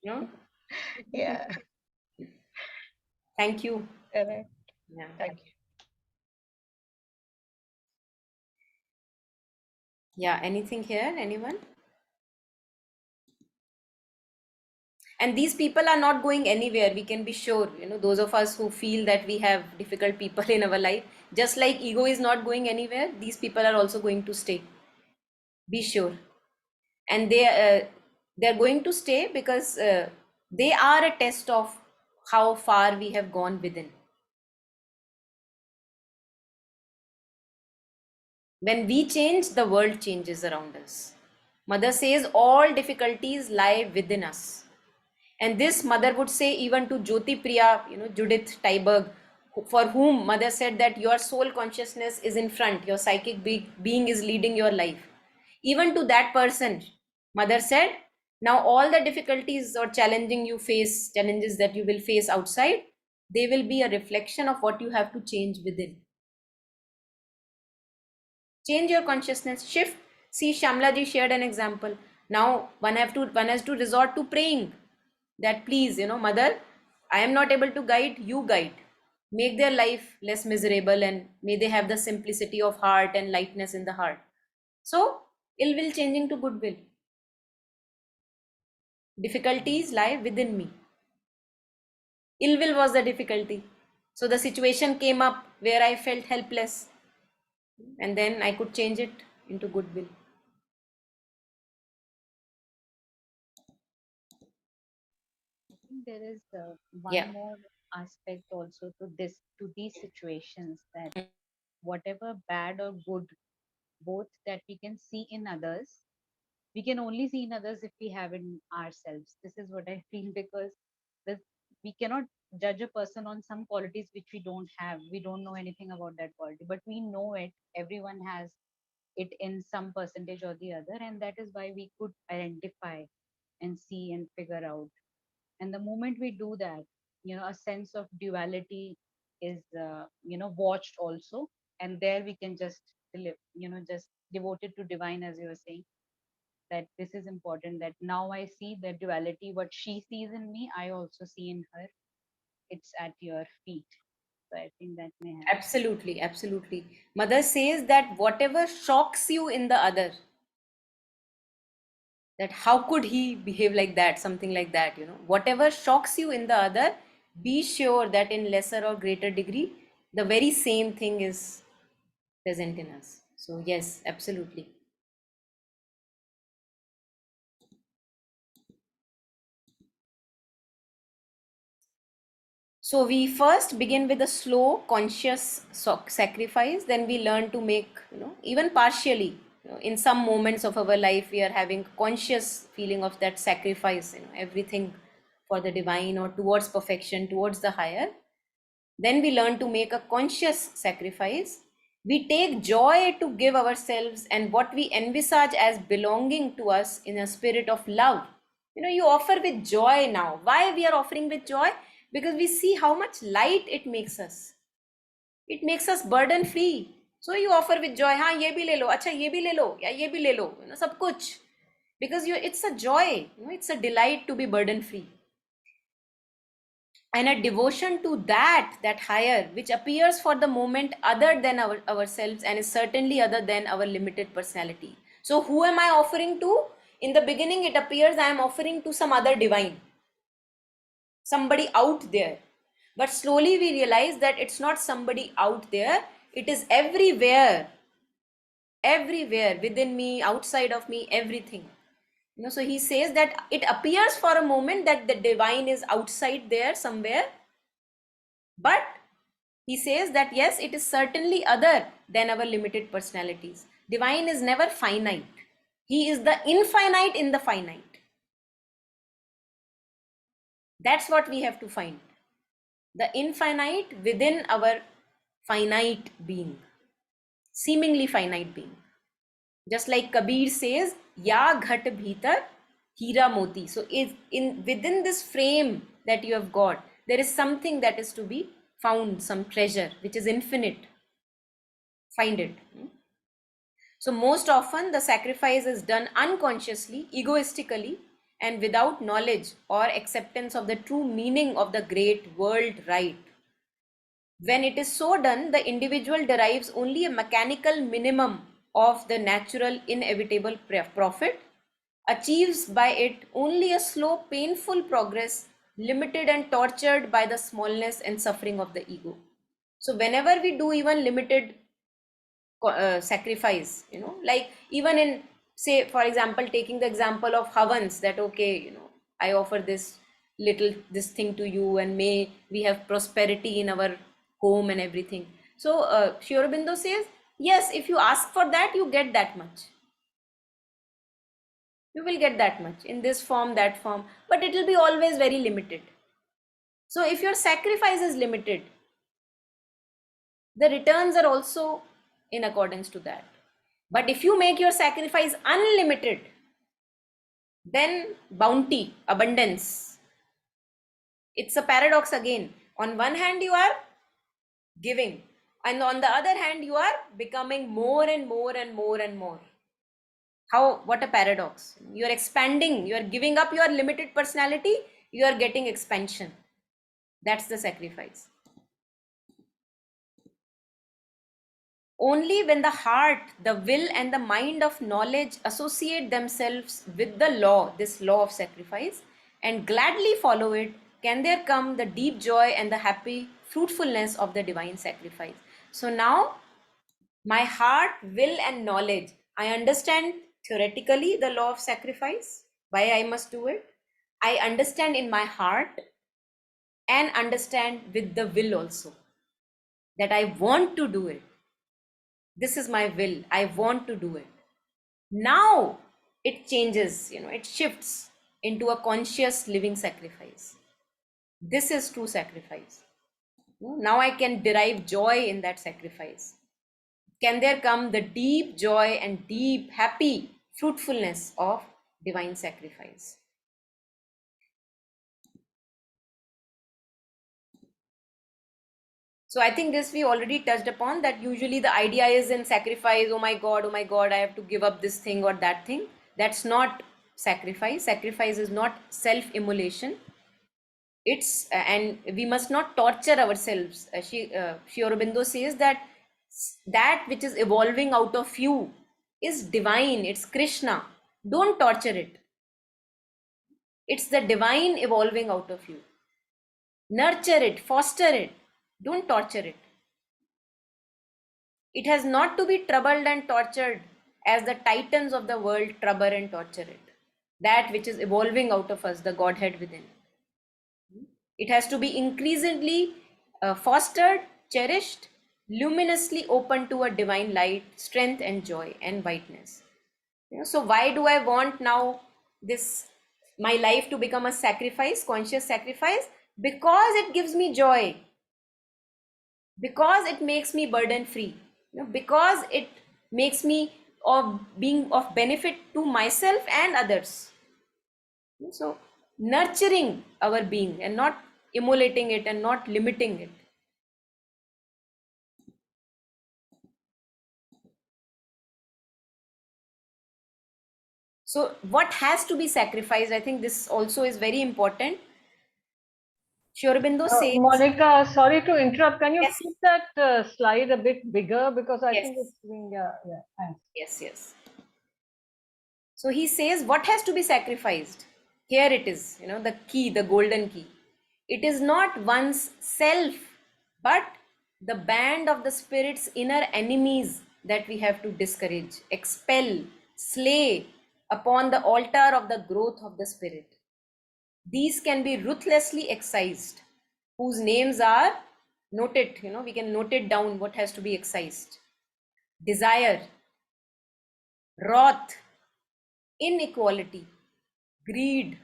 Speaker 2: You know?
Speaker 6: Yeah.
Speaker 2: Thank you.
Speaker 6: Correct.
Speaker 2: Yeah.
Speaker 6: Thank you.
Speaker 2: Yeah, anything here? Anyone? And these people are not going anywhere. We can be sure, those of us who feel that we have difficult people in our life, just like ego is not going anywhere, these people are also going to stay. Be sure. And they're going to stay because they are a test of how far we have gone within. When we change, the world changes around us. Mother says all difficulties lie within us. And this mother would say even to Jyoti Priya, Judith Tyberg, for whom mother said that your soul consciousness is in front, your psychic being is leading your life. Even to that person, mother said, now all the difficulties or challenges that you will face outside, they will be a reflection of what you have to change within. Change your consciousness, shift. See, Shamla ji shared an example. Now one has to resort to praying that please, mother, I am not able to guide, you guide. Make their life less miserable and may they have the simplicity of heart and lightness in the heart. So ill will changing to goodwill. Difficulties lie within me. Ill will was the difficulty. So the situation came up where I felt helpless and then I could change it into goodwill.
Speaker 4: I think there is one
Speaker 2: Yeah.
Speaker 4: more aspect also to these situations, that whatever bad or good both that we can see in others, we can only see in others if we have in ourselves. This is what I feel, because this, we cannot judge a person on some qualities which we don't have. We don't know anything about that quality, but we know it. Everyone has it in some percentage or the other, and that is why we could identify and see and figure out. And the moment we do that, a sense of duality is watched also, and there we can just just devote it to divine, as you were saying, that this is important, that now I see the duality, what she sees in me, I also see in her. It's at your feet. So I think that may have.
Speaker 2: Absolutely, absolutely. Mother says that whatever shocks you in the other, that how could he behave like that, something like that, whatever shocks you in the other, be sure that in lesser or greater degree, the very same thing is present in us. So yes, absolutely. So we first begin with a slow, conscious sacrifice. Then we learn to make, even partially, in some moments of our life, we are having conscious feeling of that sacrifice, everything for the divine or towards perfection, towards the higher. Then we learn to make a conscious sacrifice. We take joy to give ourselves and what we envisage as belonging to us in a spirit of love. You offer with joy now. Why we are offering with joy? Because we see how much light it makes us. It makes us burden free. So you offer with joy. हाँ ये भी ले लो, अच्छा ये भी ले लो, या ये भी ले लो, सब कुछ. Because it's a joy, it's a delight to be burden free. And a devotion to that higher, which appears for the moment other than ourselves and is certainly other than our limited personality. So who am I offering to? In the beginning, it appears I am offering to some other divine, somebody out there. But slowly we realize that it's not somebody out there, it is everywhere, within me, outside of me, everything. So he says that it appears for a moment that the divine is outside there somewhere, but he says that yes, it is certainly other than our limited personalities. Divine is never finite. He is the infinite in the finite. That's what we have to find. The infinite within our finite being, seemingly finite being. Just like Kabir says, Ya ghat bhitar hira moti. So within this frame that you have got, there is something that is to be found, some treasure which is infinite. Find it. So most often the sacrifice is done unconsciously, egoistically, and without knowledge or acceptance of the true meaning of the great world right. When it is so done, the individual derives only a mechanical minimum of the natural inevitable profit, achieves by it only a slow, painful progress, limited and tortured by the smallness and suffering of the ego. So whenever we do even limited sacrifice, like even in, say, for example, taking the example of havans, that okay, I offer this thing to you, and may we have prosperity in our home and everything. So Sri Aurobindo says, yes, if you ask for that, you get that much. You will get that much in this form, that form, but it will be always very limited. So if your sacrifice is limited, the returns are also in accordance to that. But if you make your sacrifice unlimited, then bounty, abundance. It's a paradox again. On one hand, you are giving, and on the other hand, you are becoming more and more and more and more. What a paradox. You're expanding, you're giving up your limited personality, you are getting expansion. That's the sacrifice. Only when the heart, the will, and the mind of knowledge associate themselves with the law, this law of sacrifice, and gladly follow it, can there come the deep joy and the happy fruitfulness of the divine sacrifice. So now, my heart, will, and knowledge, I understand theoretically the law of sacrifice, why I must do it. I understand in my heart and understand with the will also that I want to do it. This is my will. I want to do it. Now it changes, it shifts into a conscious living sacrifice. This is true sacrifice. Now I can derive joy in that sacrifice. Can there come the deep joy and deep happy fruitfulness of divine sacrifice? So I think this we already touched upon, that usually the idea is in sacrifice, oh my God, I have to give up this thing or that thing. That's not sacrifice. Sacrifice is not self-immolation. It's, and we must not torture ourselves. Sri Aurobindo says that which is evolving out of you is divine, it's Krishna. Don't torture it. It's the divine evolving out of you. Nurture it, foster it. Don't torture it. It has not to be troubled and tortured as the titans of the world trouble and torture it. That which is evolving out of us, the Godhead within. It has to be increasingly fostered, cherished, luminously open to a divine light, strength and joy and whiteness. So why do I want now my life to become a sacrifice, conscious sacrifice? Because it gives me joy. Because it makes me burden free. Because it makes me being of benefit to myself and others. So nurturing our being and not immolating it and not limiting it. So what has to be sacrificed? I think this also is very important. Sri Aurobindo says...
Speaker 7: Monica, sorry to interrupt. Can you
Speaker 2: Yes.
Speaker 7: keep that slide a bit bigger? Because I
Speaker 2: Yes.
Speaker 7: think it's being, thanks.
Speaker 2: Yes. So he says, what has to be sacrificed? Here it is, the key, the golden key. It is not one's self, but the band of the spirit's inner enemies that we have to discourage, expel, slay upon the altar of the growth of the spirit. These can be ruthlessly excised, whose names are noted, we can note it down what has to be excised. Desire, wrath, inequality, greed,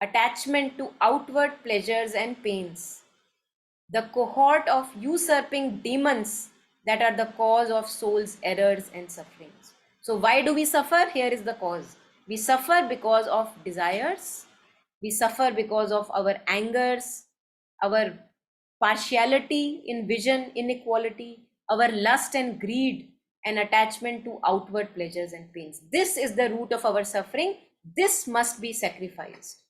Speaker 2: attachment to outward pleasures and pains, the cohort of usurping demons that are the cause of soul's errors and sufferings. So why do we suffer? Here is the cause. We suffer because of desires. We suffer because of our angers, our partiality in vision, inequality, our lust and greed, and attachment to outward pleasures and pains. This is the root of our suffering. This must be sacrificed.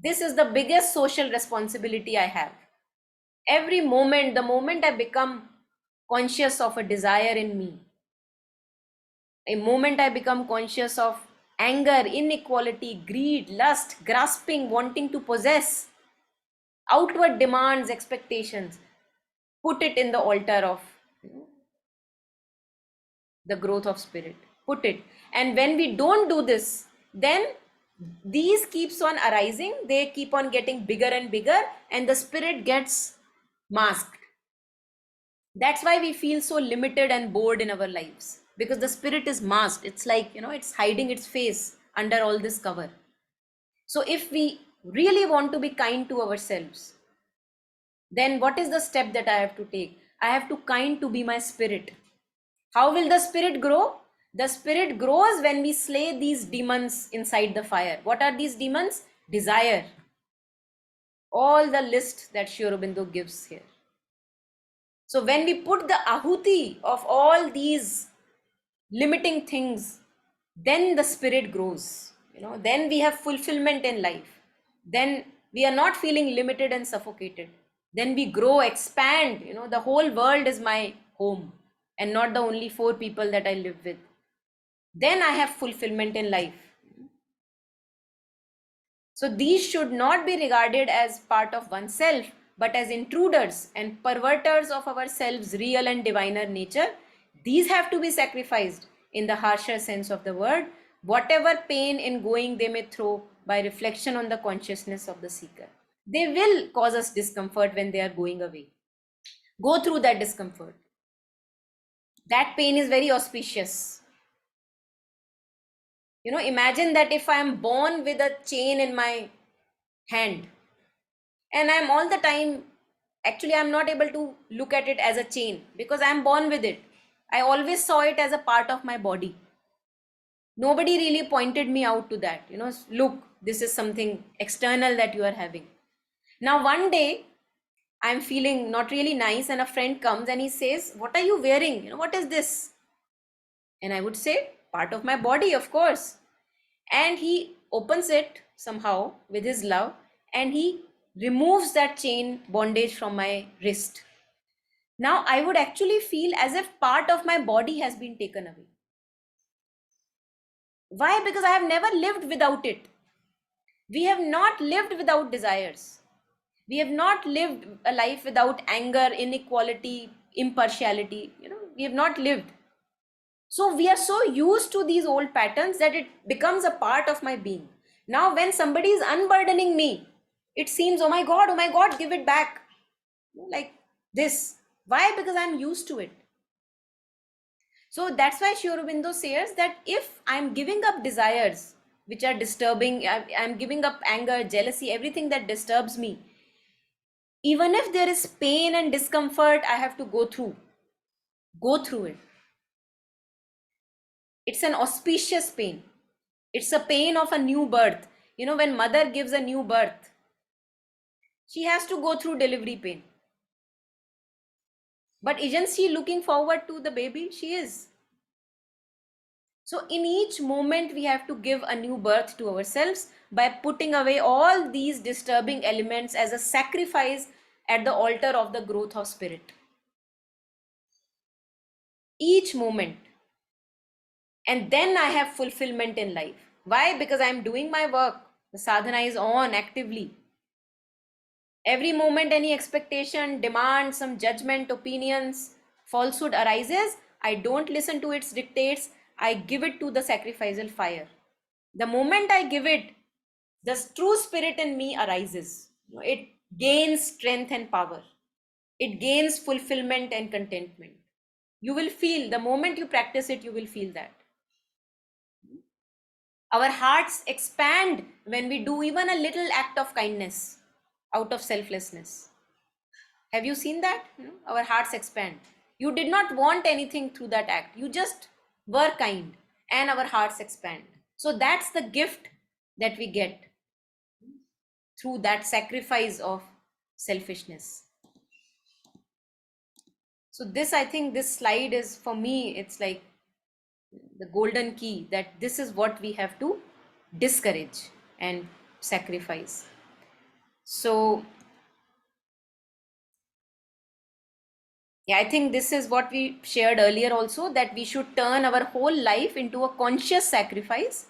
Speaker 2: This is the biggest social responsibility I have. Every moment, the moment I become conscious of a desire in me, a moment I become conscious of anger, inequality, greed, lust, grasping, wanting to possess, outward demands, expectations, put it in the altar of the growth of spirit. Put it. And when we don't do this, then these keeps on arising, they keep on getting bigger and bigger, and the spirit gets masked. That's why we feel so limited and bored in our lives, because the spirit is masked. It's like, it's hiding its face under all this cover. So if we really want to be kind to ourselves, then what is the step that I have to take? I have to kind to be my spirit. How will the spirit grow? The spirit grows when we slay these demons inside the fire. What are these demons? Desire. All the list that Sri Aurobindo gives here. So when we put the ahuti of all these limiting things, then the spirit grows. Then we have fulfillment in life. Then we are not feeling limited and suffocated. Then we grow, expand. The whole world is my home and not the only 4 people that I live with. Then I have fulfillment in life. So these should not be regarded as part of oneself, but as intruders and perverters of ourselves' real and diviner nature. These have to be sacrificed in the harsher sense of the word, whatever pain in going they may throw by reflection on the consciousness of the seeker. They will cause us discomfort when they are going away. Go through that discomfort. That pain is very auspicious. Imagine that if I am born with a chain in my hand and I'm all the time, actually I'm not able to look at it as a chain because I'm born with it. I always saw it as a part of my body. Nobody really pointed me out to that. Look, this is something external that you are having. Now one day I'm feeling not really nice and a friend comes and he says, what are you wearing? What is this? And I would say, part of my body, of course. And he opens it somehow with his love and he removes that chain bondage from my wrist. Now I would actually feel as if part of my body has been taken away. Why? Because I have never lived without it. We have not lived without desires. We have not lived a life without anger, inequality, impartiality. We have not lived. So we are so used to these old patterns that it becomes a part of my being. Now when somebody is unburdening me, it seems, oh my God, give it back. Like this. Why? Because I'm used to it. So that's why Sri Aurobindo says that if I'm giving up desires which are disturbing, I'm giving up anger, jealousy, everything that disturbs me, even if there is pain and discomfort, I have to go through it. It's an auspicious pain. It's a pain of a new birth. When mother gives a new birth, she has to go through delivery pain. But isn't she looking forward to the baby? She is. So in each moment, we have to give a new birth to ourselves by putting away all these disturbing elements as a sacrifice at the altar of the growth of spirit. Each moment. And then I have fulfillment in life. Why? Because I'm doing my work. The sadhana is on actively. Every moment any expectation, demand, some judgment, opinions, falsehood arises, I don't listen to its dictates. I give it to the sacrificial fire. The moment I give it, the true spirit in me arises. It gains strength and power. It gains fulfillment and contentment. You will feel, the moment you practice it, you will feel that. Our hearts expand when we do even a little act of kindness out of selflessness. Have you seen that? Our hearts expand. You did not want anything through that act. You just were kind and our hearts expand. So that's the gift that we get through that sacrifice of selfishness. So this, I think this slide is, for me, it's like the golden key, that this is what we have to discourage and sacrifice. So Yeah, I think this is what we shared earlier also, that we should turn our whole life into a conscious sacrifice.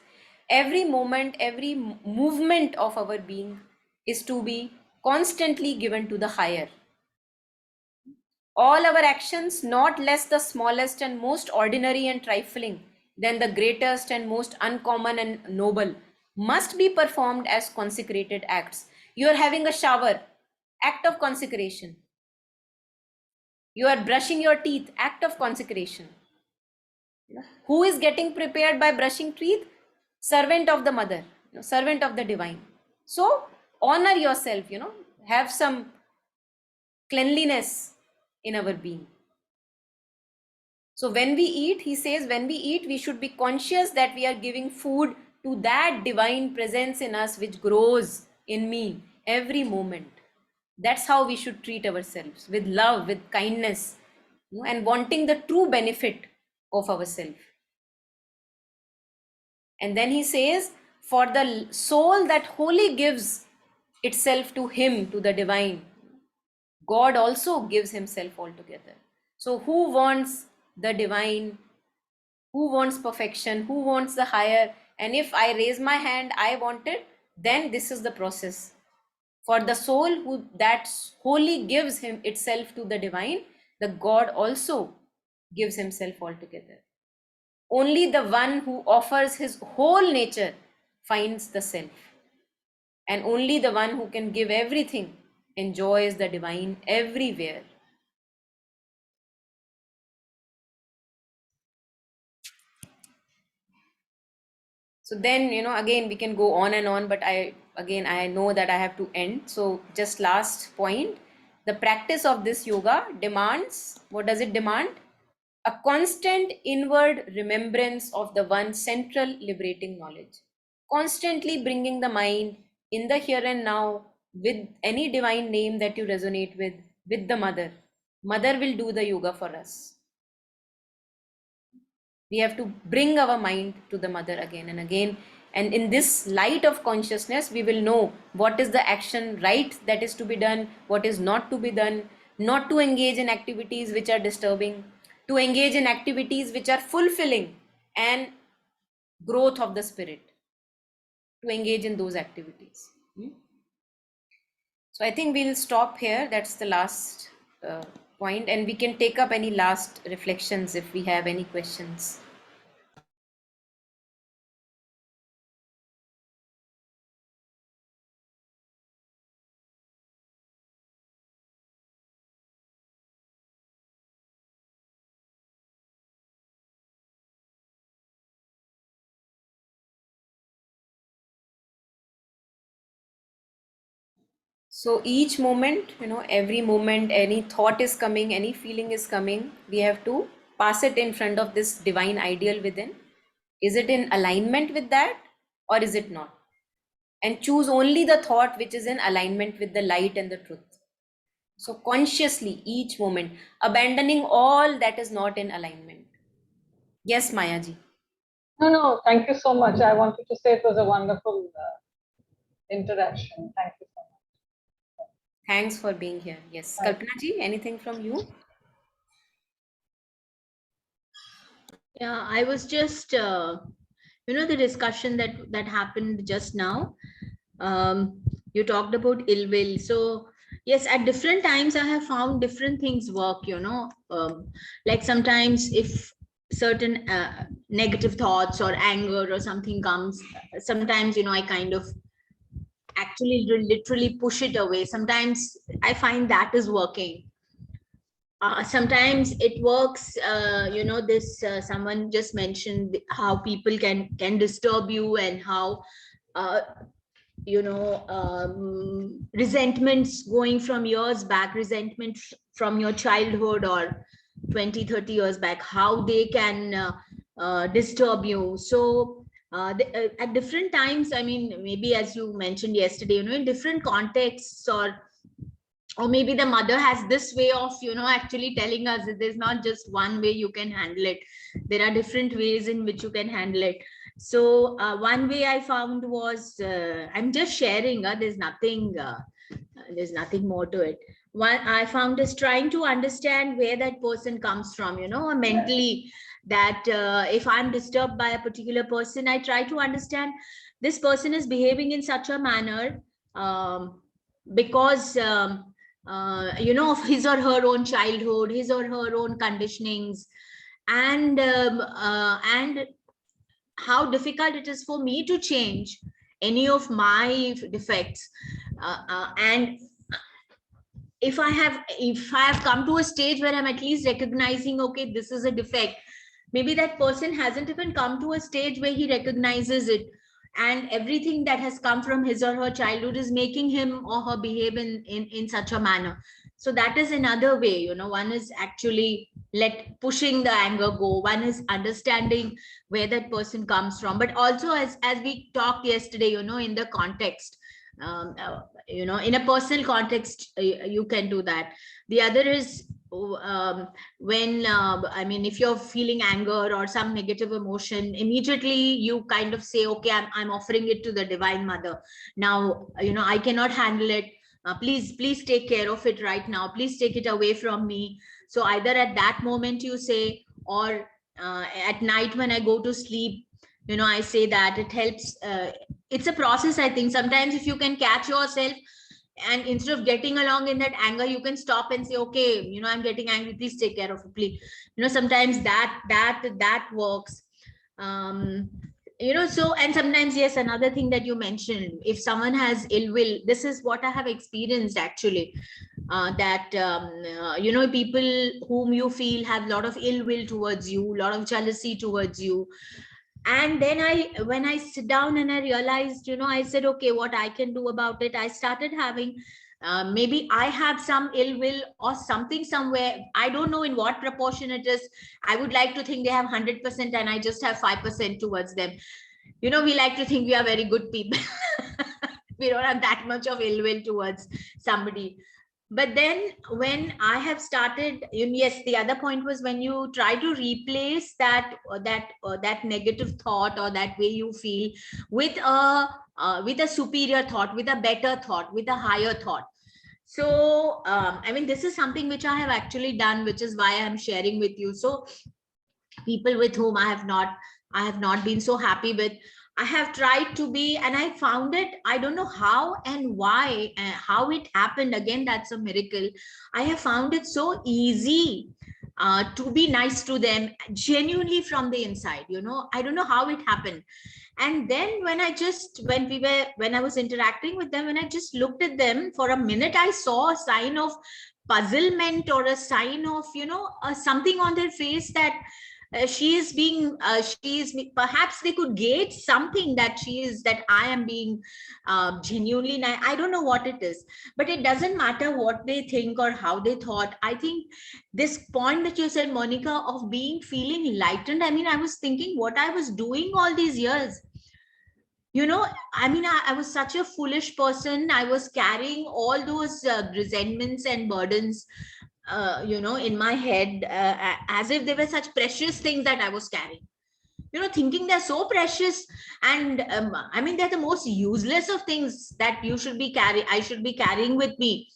Speaker 2: Every moment, every movement of our being is to be constantly given to the higher. All our actions, not less the smallest and most ordinary and trifling than the greatest and most uncommon and noble, must be performed as consecrated acts. You are having a shower, act of consecration. You are brushing your teeth, act of consecration. Who is getting prepared by brushing teeth? Servant of the mother, servant of the divine. So honor yourself, have some cleanliness in our being. So when we eat, he says, when we eat, we should be conscious that we are giving food to that divine presence in us which grows in me every moment. That's how we should treat ourselves, with love, with kindness, and wanting the true benefit of ourselves. And then he says, for the soul that wholly gives itself to him, to the divine, God also gives himself altogether. So who wants the divine? Who wants perfection? Who wants the higher? And if I raise my hand, I want it, then this is the process. For the soul who that wholly gives him itself to the divine, the God also gives himself altogether. Only the one who offers his whole nature finds the self. And only the one who can give everything enjoys the divine everywhere. So then, again, we can go on and on, but I know that I have to end. So just last point, the practice of this yoga demands, what does it demand? A constant inward remembrance of the one central liberating knowledge. Constantly bringing the mind in the here and now with any divine name that you resonate with the mother. Mother will do the yoga for us. We have to bring our mind to the mother again and again. And in this light of consciousness, we will know what is the action right that is to be done, what is not to be done, not to engage in activities which are disturbing, to engage in activities which are fulfilling and growth of the spirit, to engage in those activities. So I think we'll stop here. That's the last point, and we can take up any last reflections if we have any questions. So each moment, every moment, any thought is coming, any feeling is coming, we have to pass it in front of this divine ideal within. Is it in alignment with that or is it not? And choose only the thought which is in alignment with the light and the truth. So consciously, each moment, abandoning all that is not in alignment. Yes, Mayaji.
Speaker 7: No, thank you so much. I wanted to say it was a wonderful interaction. Thank you so much.
Speaker 2: Thanks for being here. Yes.
Speaker 7: Bye.
Speaker 2: Kalpana ji, anything from you?
Speaker 8: Yeah, I was just, the discussion that happened just now. You talked about ill will. So yes, at different times I have found different things work. Like sometimes if certain negative thoughts or anger or something comes, sometimes I kind of actually literally push it away. Sometimes I find that is working. Sometimes it works. Someone just mentioned how people can disturb you and how resentments going from years back, resentment from your childhood or 20-30 years back, how they can disturb you. So at different times, I mean, maybe as you mentioned yesterday, in different contexts, or maybe the mother has this way of actually telling us that there's not just one way you can handle it. There are different ways in which you can handle it. So one way I found was, I'm just sharing, there's nothing more to it. what I found is trying to understand where that person comes from, or mentally, that if I'm disturbed by a particular person, I try to understand this person is behaving in such a manner because of his or her own childhood, his or her own conditionings, and how difficult it is for me to change any of my defects. And if I have come to a stage where I'm at least recognizing, okay, this is a defect, maybe that person hasn't even come to a stage where he recognizes it, and everything that has come from his or her childhood is making him or her behave in such a manner. So that is another way, one is actually pushing the anger go, one is understanding where that person comes from, but also as we talked yesterday, in the context, in a personal context, you can do that. The other is when if you're feeling anger or some negative emotion, immediately you kind of say, okay, I'm offering it to the Divine Mother. Now, I cannot handle it. Please take care of it right now. Please take it away from me. So either at that moment you say, or at night when I go to sleep, I say that. It helps. It's a process, I think. Sometimes if you can catch yourself, and instead of getting along in that anger, you can stop and say, okay, I'm getting angry, please take care of it, please. Sometimes that works. So, and sometimes, yes, another thing that you mentioned, if someone has ill will, this is what I have experienced actually, that people whom you feel have a lot of ill will towards you, a lot of jealousy towards you. And then when I sit down and I realized, I said, okay, what I can do about it, I started having, maybe I have some ill will or something somewhere. I don't know in what proportion it is. I would like to think they have 100% and I just have 5% towards them. We like to think we are very good people. We don't have that much of ill will towards somebody. But then when I have started, yes, the other point was when you try to replace that negative thought or that way you feel with a superior thought, with a better thought, with a higher thought. So this is something which I have actually done, which is why I'm sharing with you. So people with whom I have not been so happy with, I have tried to be, and I found it, I don't know how and why, how it happened. Again, that's a miracle. I have found it so easy to be nice to them, genuinely from the inside. I don't know how it happened. And then when I was interacting with them, when I just looked at them for a minute, I saw a sign of puzzlement or a sign of, something on their face, that perhaps they could gauge something that I am being genuinely nice. I don't know what it is, but it doesn't matter what they think or how they thought. I think this point that you said, Monica, of feeling lightened, I was thinking what I was doing all these years. I was such a foolish person. I was carrying all those resentments and burdens in my head, as if they were such precious things that I was carrying, thinking they're so precious. And they're the most useless of things that I should be carrying with me.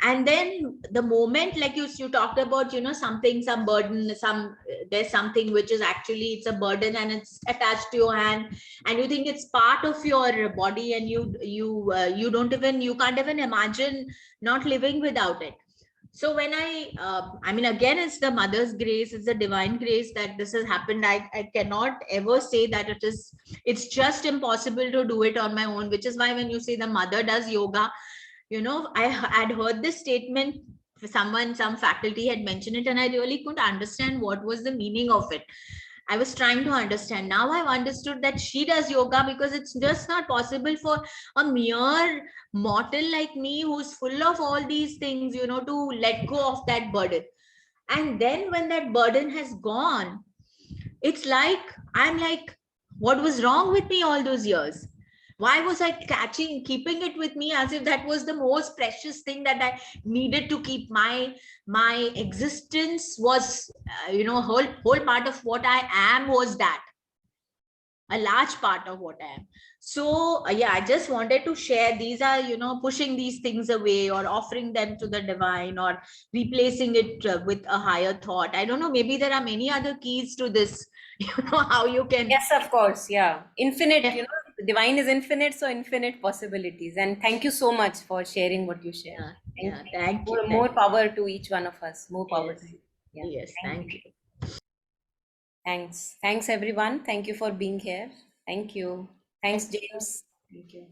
Speaker 8: And then the moment, like you talked about, some burden, there's something which is actually, it's a burden and it's attached to your hand, and you think it's part of your body, and you can't even imagine not living without it. So when again, it's the Mother's grace, it's the divine grace that this has happened. I cannot ever say that it's just impossible to do it on my own, which is why when you say the mother does yoga, I had heard this statement, some faculty had mentioned it, and I really couldn't understand what was the meaning of it. I was trying to understand. Now I've understood that she does yoga because it's just not possible for a mere mortal like me, who's full of all these things, to let go of that burden. And then when that burden has gone, it's like, I'm like, what was wrong with me all those years? Why was I keeping it with me as if that was the most precious thing that I needed to keep? My existence was, whole part of what I am was that. a large part of what I am. So yeah, I just wanted to share. These are, pushing these things away or offering them to the divine or replacing it with a higher thought. I don't know, maybe there are many other keys to this, how you can.
Speaker 2: Yes, of course. Yeah. Infinite,
Speaker 8: Yeah.
Speaker 2: the divine is infinite, so infinite possibilities. And thank you so much for sharing what you shared.
Speaker 8: Thank you.
Speaker 2: More power to each one of us. More power
Speaker 8: Yes.
Speaker 2: to you. Yeah.
Speaker 8: Yes, thank you.
Speaker 2: Thanks. Thanks, everyone. Thank you for being here. Thank you. Thanks,
Speaker 7: Thank you.
Speaker 2: James. Thank you.